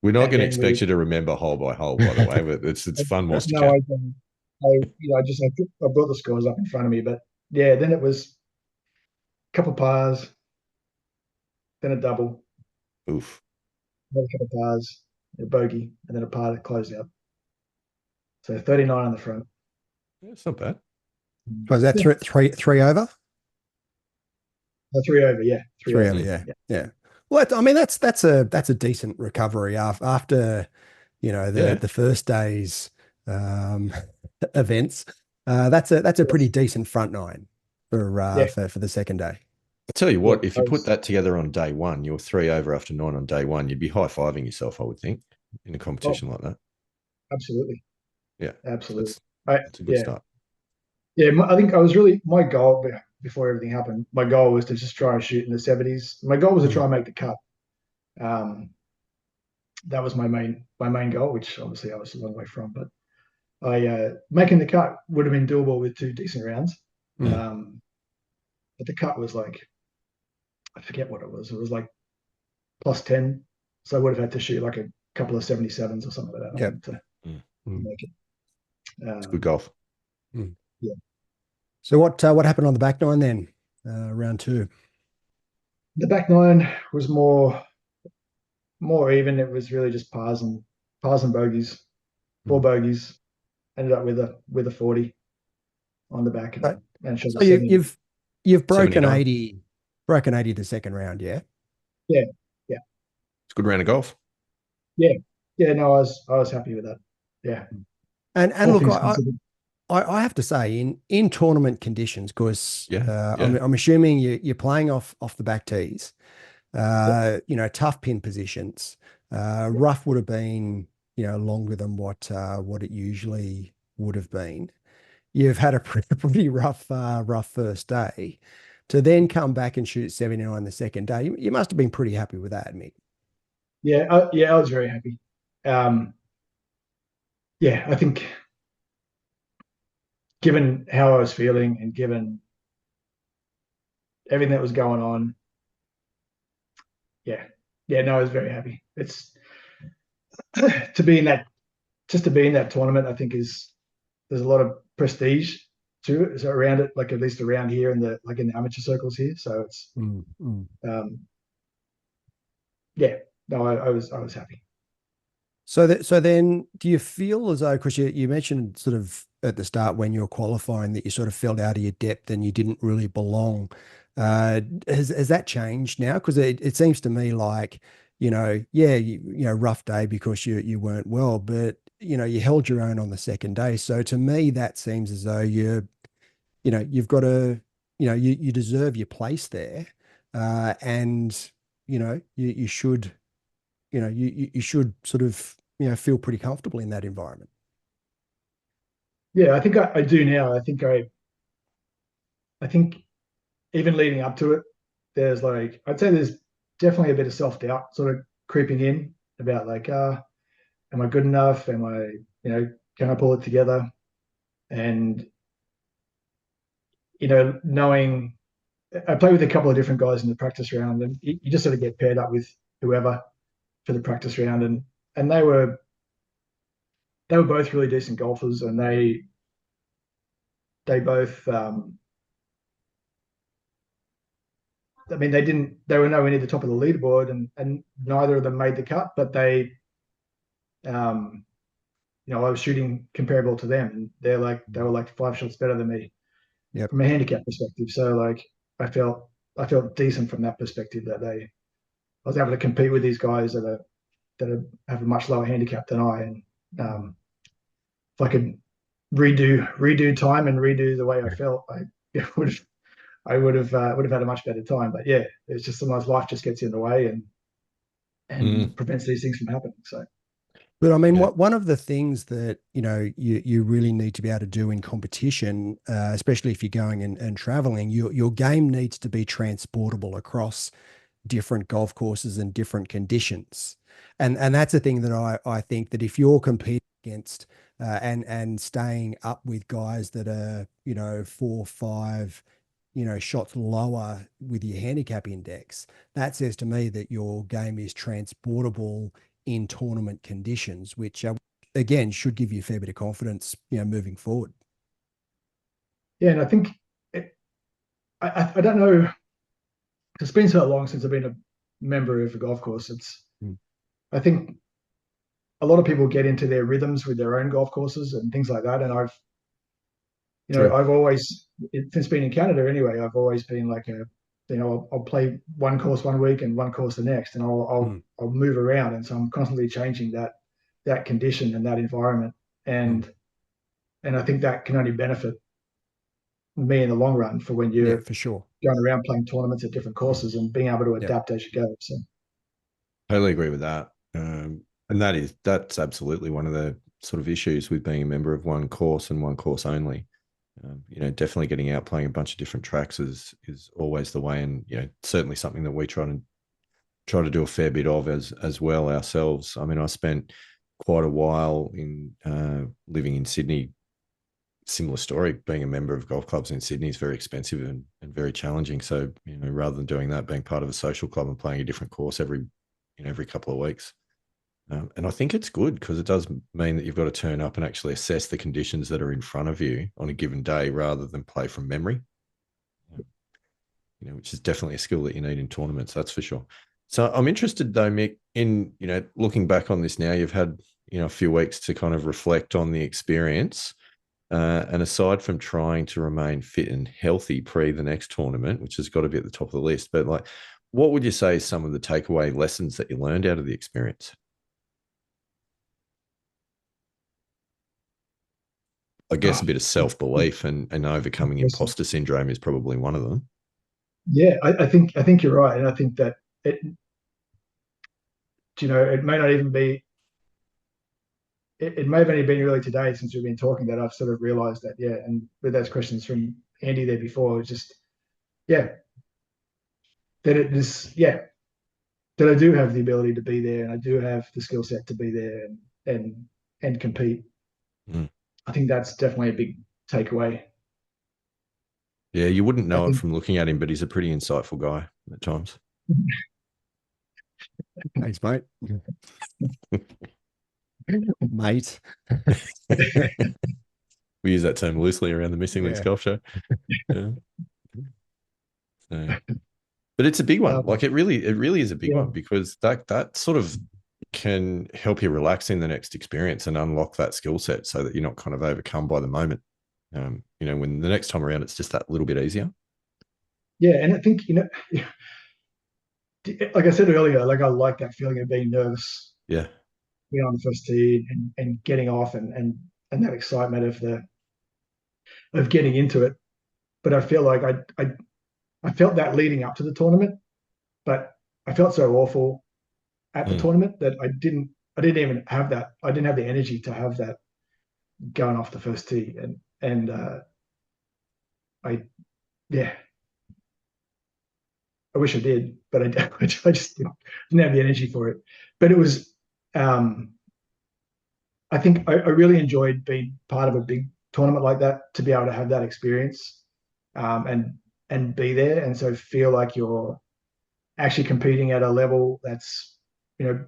We're not and going to then expect we you to remember hole by hole, by the way, but it's fun whilst you no, can. I brought the scores up in front of me, but yeah, then it was a couple pars, then a double, Oof. another couple pars, a bogey, and then a par to close out. So 39 on the front. Yeah, it's not bad. Was that Yeah, three over? three over. Yeah, three Three over. over, Mm. yeah. Yeah, Yeah. Well, I mean, that's a decent recovery after, Yeah. the first day's um, events. That's a pretty yes, decent front nine for yeah. for the second day. I tell you Yeah. what, if I you put was that together on day one, you're three over after nine on day one, you'd be high fiving yourself, I would think, in a oh, competition like that. absolutely, Yeah. So absolutely. I it's a good yeah, start. yeah. I think I was really my goal before everything happened. My goal was to just try and shoot in the 70s. My goal was to try Mm. and make the cut. Um, that was my main goal, which obviously I was a long way from. But I making the cut would have been doable with two decent rounds. Mm. Um, but the cut was like I forget what it was. It was like +10, so I would have had to shoot like a couple of 77s or something like that. I Yep. think to Mm. Mm. make it. It's good golf. Mm. Yeah, So what happened on the back nine then? Round two. the back nine was more even. It was really just pars and bogeys, four Mm. bogeys. Ended up with a 40 on the back So, and shot a so you, 70. you've broken 79. 80, the second round, yeah. Yeah, yeah, It's a good round of golf. yeah, yeah. No, I was happy with that. Yeah, And all look, things considered. I have to say in tournament conditions, because Yeah. I'm Yeah. I'm assuming you're playing off the back tees, Yep, tough pin positions. yep, Rough would have been longer than what it usually would have been. You've had a pretty rough first day. To then come back and shoot 79 the second day, you must have been pretty happy with that, Mick. yeah, yeah. I was very happy. Um, yeah, I think given how I was feeling and given everything that was going on, yeah, yeah. No, I was very happy. It's to be in that just to be in that tournament. I think there's a lot of prestige to it so around it, like at least around here in the amateur circles here. So it's Mm, mm. um, yeah. No, I was happy. So then do you feel as though, because you mentioned sort of at the start when you were qualifying that you sort of felt out of your depth and you didn't really belong. Has that changed now? Because it seems to me like, yeah, rough day because you weren't well, but you held your own on the second day. So to me, that seems as though you've got to, you deserve your place there. And you should you should sort of, feel pretty comfortable in that environment. Yeah, I think I do now. I think even leading up to it, there's like, I'd say there's definitely a bit of self-doubt sort of creeping in about like, am I good enough? Am I, can I pull it together? And, knowing I played with a couple of different guys in the practice round, and you just sort of get paired up with whoever for the practice round, and they were both really decent golfers, and they both I mean they were nowhere near the top of the leaderboard, and neither of them made the cut, but um I was shooting comparable to them, and they were like 5 shots better than me Yep. from a handicap perspective. So like I felt decent from that perspective, that I was able to compete with these guys have a much lower handicap than I, and if I could redo time and redo the way I felt, would have would have had a much better time. But yeah, it's just sometimes life just gets in the way and prevents these things from happening. So. But I mean, Yeah. one of the things that you really need to be able to do in competition, especially if you're going and traveling, your game needs to be transportable across different golf courses and different conditions. And that's a thing that I think that if you're competing against and staying up with guys that are 4 5 shots lower with your handicap index, that says to me that your game is transportable in tournament conditions, which again should give you a fair bit of confidence moving forward. Yeah, and I think I don't know. It's been so long since I've been a member of a golf course. I think a lot of people get into their rhythms with their own golf courses and things like that. And True. I've always, since being in Canada anyway, I've always been like I'll play one course one week and one course the next, and I'll move around, and so I'm constantly changing that condition and that environment, and I think that can only benefit me in the long run for when Yeah, you're for sure. going around playing tournaments at different courses and being able to Yeah. adapt as you go. So. Totally agree with that. And that's absolutely one of the sort of issues with being a member of one course and one course only. Definitely getting out playing a bunch of different tracks is always the way, and certainly something that we try to do a fair bit of as well ourselves. I mean, I spent quite a while in living in Sydney. Similar story. Being a member of golf clubs in Sydney is very expensive and very challenging. So rather than doing that, being part of a social club and playing a different course every couple of weeks. And I think it's good because it does mean that you've got to turn up and actually assess the conditions that are in front of you on a given day rather than play from memory, which is definitely a skill that you need in tournaments, that's for sure. So I'm interested though, Mick, in, looking back on this now, you've had, a few weeks to kind of reflect on the experience. And aside from trying to remain fit and healthy pre the next tournament, which has got to be at the top of the list, but like, what would you say is some of the takeaway lessons that you learned out of the experience? I guess a bit of self-belief and overcoming imposter syndrome is probably one of them. Yeah, I think you're right, and I think that it may not even be. It may have only been really today since we've been talking that I've sort of realised that, yeah, and with those questions from Andy there before, it's just, yeah, that it is, yeah, that I do have the ability to be there, and I do have the skill set to be there and compete. I think that's definitely a big takeaway. Yeah, you wouldn't I know it think from looking at him, but he's a pretty insightful guy at times. Thanks, mate. Mate. We use that term loosely around the Missing Links Yeah. Golf Show. Yeah. So, but it's a big one. Like it really is a big one, because that sort of can help you relax in the next experience and unlock that skill set so that you're not kind of overcome by the moment. When the next time around, it's just that little bit easier. Yeah, and I think like I said earlier, like I like that feeling of being nervous. Yeah. Being on the first tee and getting off and that excitement of getting into it. But I feel like I felt that leading up to the tournament, but I felt so awful at the Mm. tournament that I didn't even have that. I didn't have the energy to have that going off the first tee. And I, yeah, I wish I did, but I just didn't have the energy for it. But it was, um, I think I really enjoyed being part of a big tournament like that, to be able to have that experience, and be there, and so feel like you're actually competing at a level that's, you know,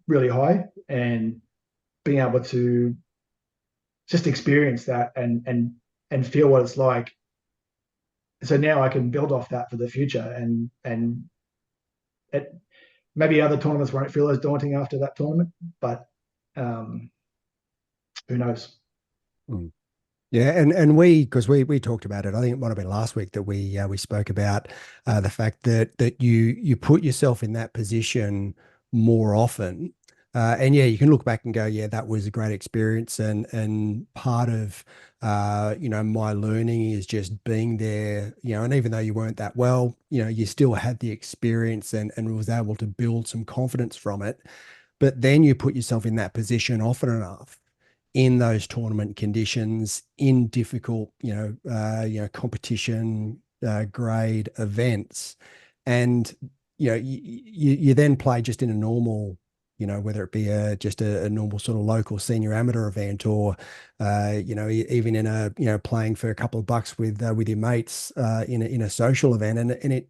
really high, and being able to just experience that, and feel what it's like. So now I can build off that for the future, and it, maybe other tournaments won't feel as daunting after that tournament, but um, who knows? Mm. Yeah, and we talked about it. I think it might have been last week that we spoke about the fact that you put yourself in that position more often, and yeah, you can look back and go, yeah, that was a great experience, and part of my learning is just being there, and even though you weren't that well, you still had the experience and was able to build some confidence from it. But then you put yourself in that position often enough in those tournament conditions, in difficult, competition grade events, and you then play just in a normal, whether it be just a normal sort of local senior amateur event, or even in a playing for a couple of bucks with your mates in a social event, and it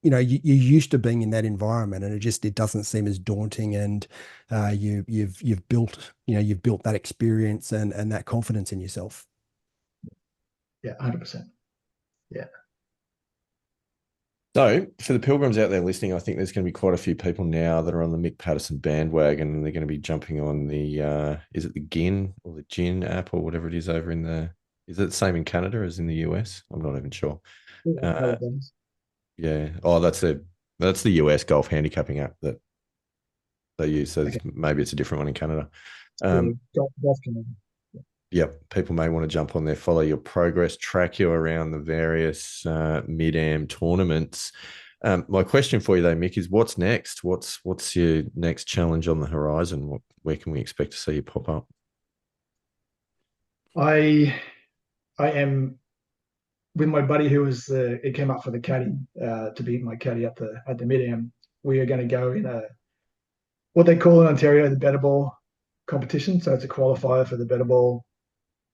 you're used to being in that environment, and it doesn't seem as daunting, and you've built that experience and that confidence in yourself. Yeah, 100%. Yeah. So, for the pilgrims out there listening, I think there's going to be quite a few people now that are on the Mick Paterson bandwagon, and they're going to be jumping on the is it the Gin or the Gin app or whatever it is over in the, is it the same in Canada as in the US? I'm not even sure. Yeah, I know Uh, what that is. yeah. Oh, that's the US golf handicapping app that they use. So Okay. maybe it's a different one in Canada. Yeah, Um, golf can, Yep, people may want to jump on there, follow your progress, track you around the various mid-am tournaments. My question for you though, Mick, is what's next? What's your next challenge on the horizon? Where can we expect to see you pop up? I I am with my buddy who was it came up for the caddy, to be my caddy at the mid am. We are going to go in a what they call in Ontario the better ball competition. So it's a qualifier for the better ball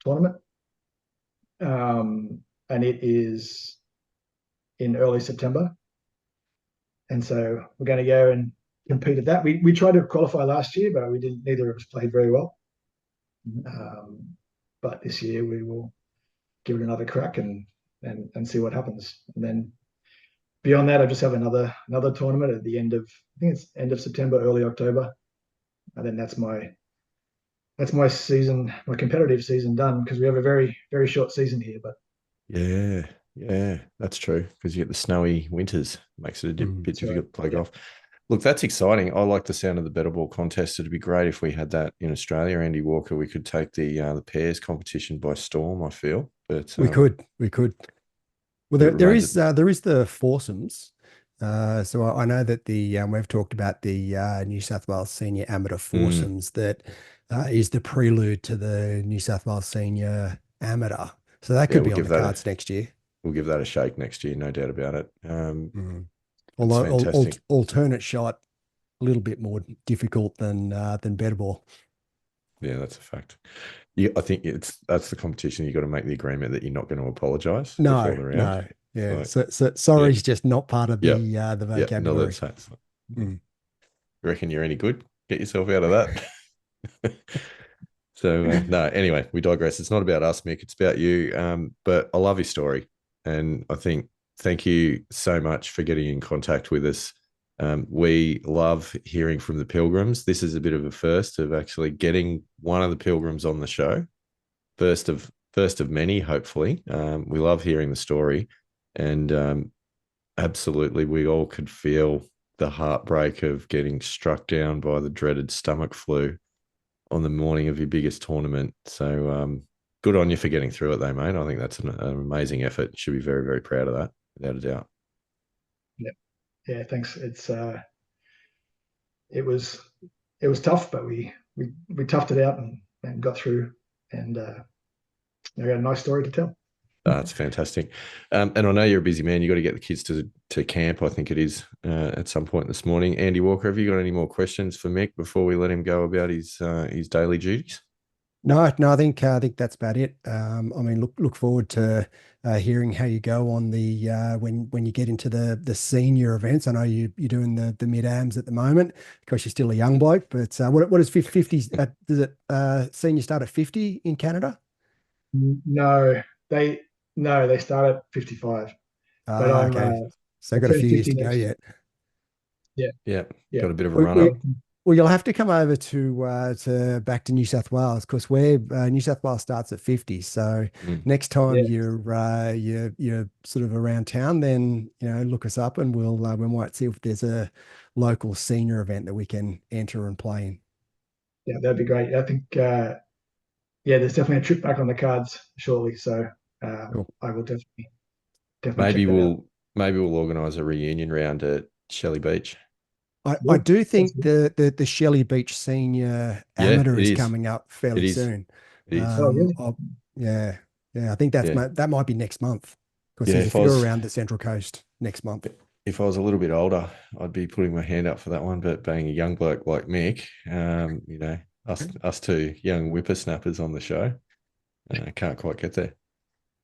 tournament, and it is in early September. And so we're going to go and compete at that. We tried to qualify last year, but we didn't. Neither of us played very well. Um, but this year we will give it another crack, and see what happens. And then beyond that, I just have another tournament at the end of, I think it's end of September, early October, and then that's my season, my competitive season done, because we have a very short season here. But Yeah, yeah, that's true because you get the snowy winters, makes it a bit so difficult to play yeah, golf. Look, that's exciting. I like the sound of the better ball contest. It'd be great if we had that in Australia. Andy Walker, we could take the pairs competition by storm, I feel, but We could. Well, but it there remains. is there is the foursomes. So I know that we've talked about the New South Wales Senior Amateur Mm, foursomes that is the prelude to the New South Wales Senior Amateur. So that yeah, could be on the cards next year. we'll give that a shake next year, no doubt about it. Mm. That's Although fantastic. alternate shot a little bit more difficult than better ball. Yeah, that's a fact. Yeah, I think that's the competition. You got to make the agreement that you're not going to apologise before No, the round. no, yeah. Like, So yeah, sorry is just not part of yeah, the yeah. No, vocabulary. that's that. Mm. You reckon you're any good? Get yourself out of that. So no, anyway, we digress. It's not about us, Mick. It's about you. But I love your story, and I think thank you so much for getting in contact with us. We love hearing from the Pilgrims. This is a bit of a first of actually getting one of the Pilgrims on the show. First of many, hopefully. We love hearing the story, and absolutely, we all could feel the heartbreak of getting struck down by the dreaded stomach flu on the morning of your biggest tournament. So good on you for getting through it, though, mate. I think that's an amazing effort. You should be very, very proud of that, without a doubt. yeah, yeah. Thanks. It's it was tough, but we toughed it out and got through, and I got a nice story to tell. That's fantastic. And I know you're a busy man. You got to get the kids to camp, I think it is, at some point this morning. Andy Walker, have you got any more questions for Mick before we let him go about his daily duties? No, I think that's about it. I mean, look forward to hearing how you go on the when you get into the senior events. I know you're doing the mid-ams at the moment because you're still a young bloke. But what is 50? Does it senior start at 50 in Canada? No, they no, they start at 55, but Ah, I'm okay. So I got a turn few years 50 to go next year. yet. Yeah, Yeah, yeah. got a bit of a We, run we, up. well, you'll have to come over to back to New South Wales because we're New South Wales starts at 50. So Mm. next time Yeah, you're sort of around town, then look us up and we might see if there's a local senior event that we can enter and play in. yeah, that'd be great. I think yeah, there's definitely a trip back on the cards shortly, so Cool. I will definitely check Maybe that out. we'll organise a reunion round at Shelley Beach. I Yeah, do sounds think good. the Shelley Beach Senior Yeah, Amateur it is is. coming up It fairly is. soon. It is. Oh, really? Yeah, yeah, I think Yeah. that might be next month because Yeah. there's a few around the Central Coast next month. If I was a little bit older, I'd be putting my hand up for that one. But being a young bloke like Mick, us two young whippersnappers on the show, can't quite get there.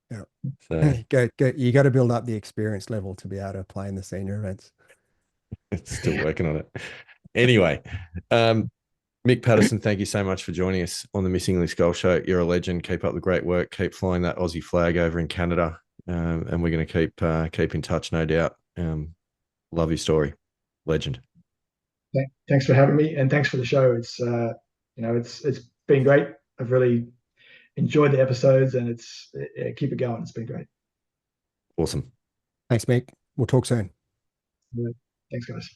Yeah. So Go. You got to build up the experience level to be able to play in the senior events. it's still working on it. Anyway, Mick Paterson, thank you so much for joining us on the Missing List Golf Show. You're a legend. Keep up the great work. Keep flying that Aussie flag over in Canada, and we're going to keep in touch, no doubt. Love your story, legend. Thanks for having me, and thanks for the show. It's it's been great. I've really enjoyed the episodes, and keep it going. It's been great. Awesome. Thanks, Mick. We'll talk soon. Yeah. Thanks, guys.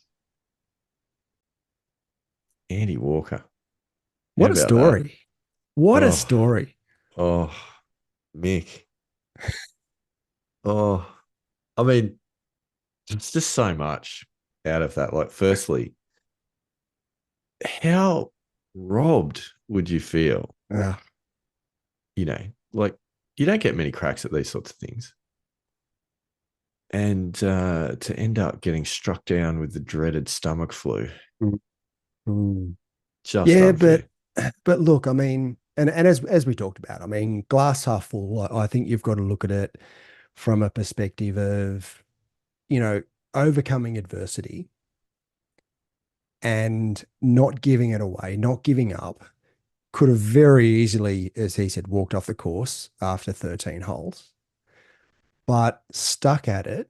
Andy Walker. How What a about that? story. What a Oh, story. oh, Mick. Oh, I mean, it's just so much out of that. Like, firstly, how robbed would you feel? Uh, You know, like you don't get many cracks at these sorts of things. And to end up getting struck down with the dreaded stomach flu, mm, mm. just Yeah, unfair. but look, I mean, and as we talked about, I mean, glass half full. I think you've got to look at it from a perspective of, you know, overcoming adversity and not giving it away, not giving up. Could have very easily, as he said, walked off the course after 13 holes, but stuck at it,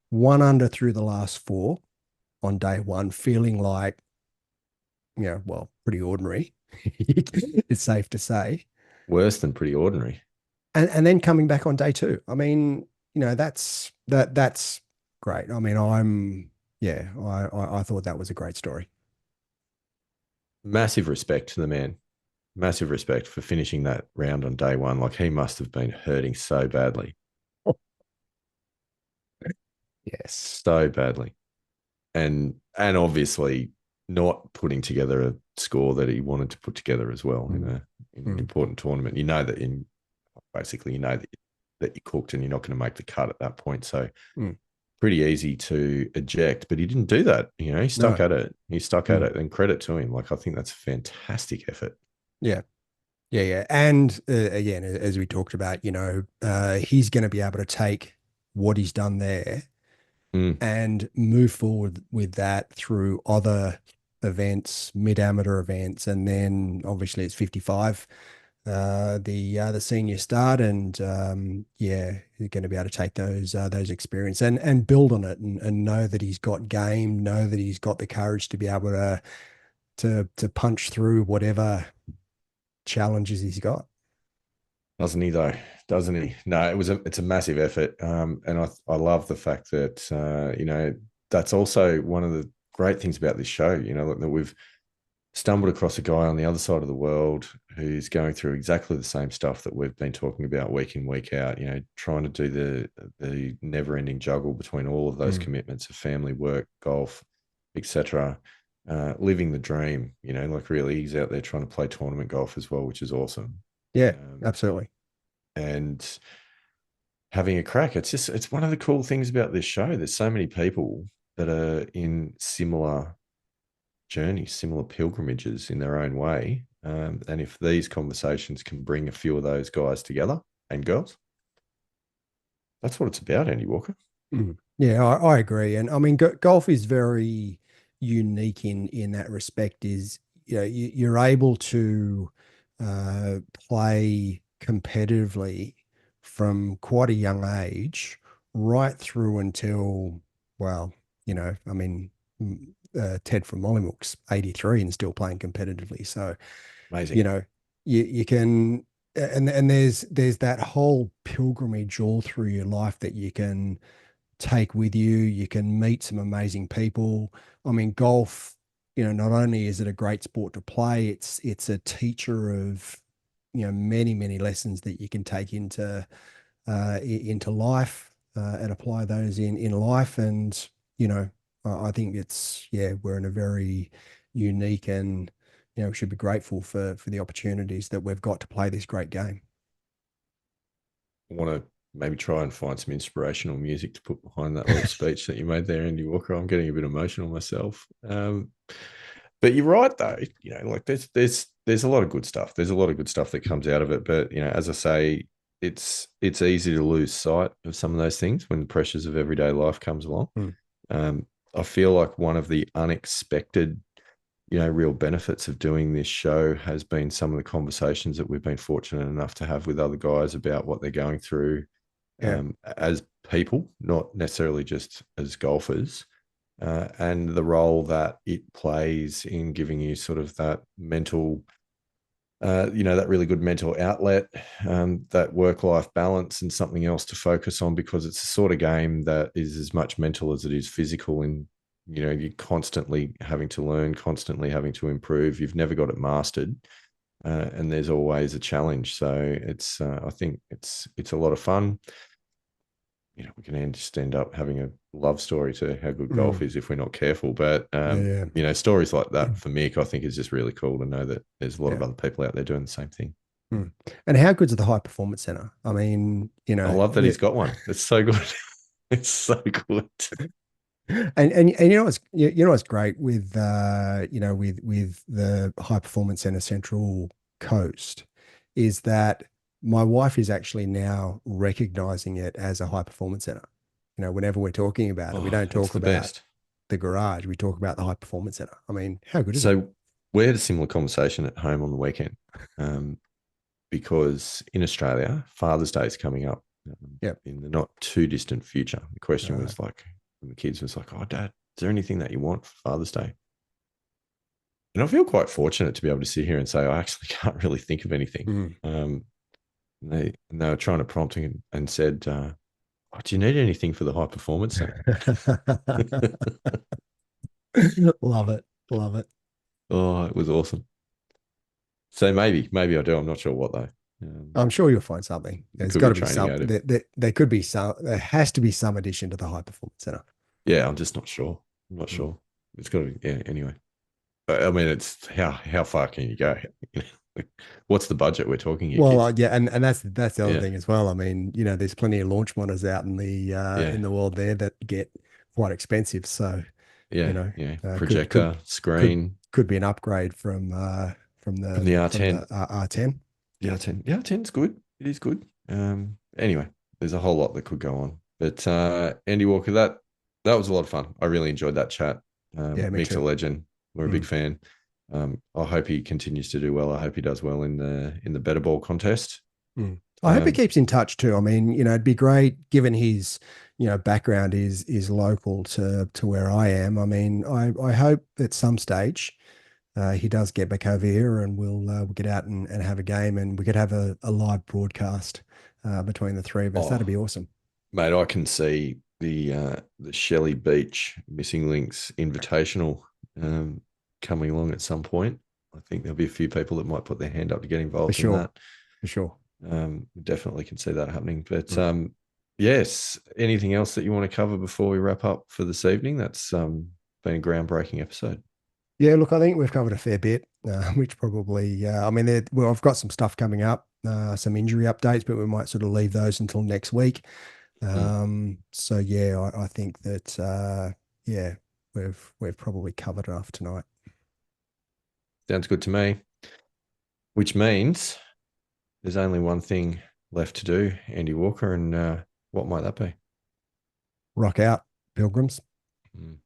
one under through the last four on day one, feeling like, well, pretty ordinary. It's safe to say. Worse than pretty ordinary. And then coming back on day two. I mean, that's great. I mean, I thought that was a great story. Massive respect to the man. Massive respect for finishing that round on day one. Like he must have been hurting so badly. Yes. So badly. And obviously not putting together a score that he wanted to put together as well in an important tournament. You know that that you cooked and you're not going to make the cut at that point. So pretty easy to eject, but he didn't do that. He stuck No. at it. He stuck at it, and credit to him. Like I think that's a fantastic effort. Yeah. Yeah, yeah. And again, as we talked about, he's going to be able to take what he's done there and move forward with that through other events, mid-amateur events, and then obviously it's 55, the senior start, and he's going to be able to take those experience and build on it and know that he's got game, know that he's got the courage to be able to punch through whatever challenges he's got. Doesn't he though? Doesn't he? No, it's a massive effort, and I love the fact that that's also one of the great things about this show. That we've stumbled across a guy on the other side of the world who's going through exactly the same stuff that we've been talking about week in, week out. Trying to do the never ending juggle between all of those commitments of family, work, golf, etc. living the dream, like really he's out there trying to play tournament golf as well, which is awesome. Yeah, Um, absolutely. and having a crack. It's one of the cool things about this show. There's so many people that are in similar journeys, similar pilgrimages in their own way. And if these conversations can bring a few of those guys together and girls, that's what it's about, Andy Walker. Yeah, I agree. And I mean, golf is very unique in that respect. Is you're able to play competitively from quite a young age, right through until, well, I mean, Ted from Mollymook's 83 and still playing competitively. So you Amazing. know, you can, and there's that whole pilgrimage all through your life that you can take with you. You can meet some amazing people. I mean, golf, not only is it a great sport to play, it's a teacher of, many, many lessons that you can take into life, and apply those in life. And, I think yeah, we're in a very unique and, should be grateful for the opportunities that we've got to play this great game. I want to maybe try and find some inspirational music to put behind that little speech that you made there, Andy Walker. I'm getting a bit emotional myself. But you're right, though. Like there's a lot of good stuff. There's a lot of good stuff that comes out of it. But as I say, it's easy to lose sight of some of those things when the pressures of everyday life comes along. Mm. I feel like one of the unexpected, real benefits of doing this show has been some of the conversations that we've been fortunate enough to have with other guys about what they're going through, Yeah. as people, not necessarily just as golfers, and the role that it plays in giving you sort of that mental, that really good mental outlet, that work-life balance and something else to focus on, because it's a sort of game that is as much mental as it is physical. And you're constantly having to learn, constantly having to improve. You've never got it mastered, and there's always a challenge. So I think it's a lot of fun. We can just end up having a love story to how good golf Mm. is if we're not careful. But Yeah. stories like that for Mick, I think, is just really cool to know that there's a lot of Yeah. other people out there doing the same thing. Mm. And how good's the high performance center? I mean, I love that he's got one. It's so good. It's so good. and what's great with with the high performance center Central Coast is that my wife is actually now recognizing it as a high performance center. Whenever we're talking about it, we Oh, don't it's talk the about best. the garage, we talk about the high performance center. I mean, how good is it? So we had a similar conversation at home on the weekend, because in Australia, Father's Day is coming up, Yep. in the not too distant future. The question Right. was like, the kids was like, "Oh, Dad, is there anything that you want for Father's Day?" And I feel quite fortunate to be able to sit here and say I actually can't really think of anything. Mm. And they were trying to prompt and said, "Oh, do you need anything for the high performance center?" Love it. Love it. Oh, it was awesome. So maybe I do. I'm not sure what though. I'm sure you'll find something. It There's could got be to be training some. aid. There could be some. There has to be some addition to the high performance center. Yeah, I'm just not sure. I'm not Mm. sure. It's got to be, yeah, anyway. But I mean, it's how far can you go? What's the budget we're talking here, Well, kids? yeah, and that's the other Yeah, thing as well. I mean, there's plenty of launch monitors out yeah, in the world there that get quite expensive. So, yeah, you know, yeah. could could Projector, could screen could be an upgrade from from the from R10. the R10. Yeah, 10. Yeah, 10's good. It is good. Anyway, there's a whole lot that could go on. But Andy Walker, that was a lot of fun. I really enjoyed that chat. Yeah, me Mick's a too. legend. We're a big Mm. fan. I hope he continues to do well. I hope he does well in the better ball contest. Mm. I hope he Um, keeps in touch too. I mean, it'd be great given his, background is local to where I am. I mean, I hope at some stage he does get back over here and we'll get out and have a game and we could have a live broadcast between the three of us. That'd oh, be awesome. mate, I can see the Shelley Beach Missing Links Invitational, coming along at some point. I think there'll be a few people that might put their hand up to get For involved in sure. that. For sure. Definitely can see that happening. But Mm. yes, anything else that you want to cover before we wrap up for this evening? That's been a groundbreaking episode. Yeah, look, I think we've covered a fair bit, which probably, I mean, well, I've got some stuff coming up, some injury updates, but we might sort of leave those until next week. So yeah, I think that, yeah, we've probably covered enough tonight. Sounds good to me. Which means there's only one thing left to do, Andy Walker, and what might that be? Rock out, Pilgrims. Mm.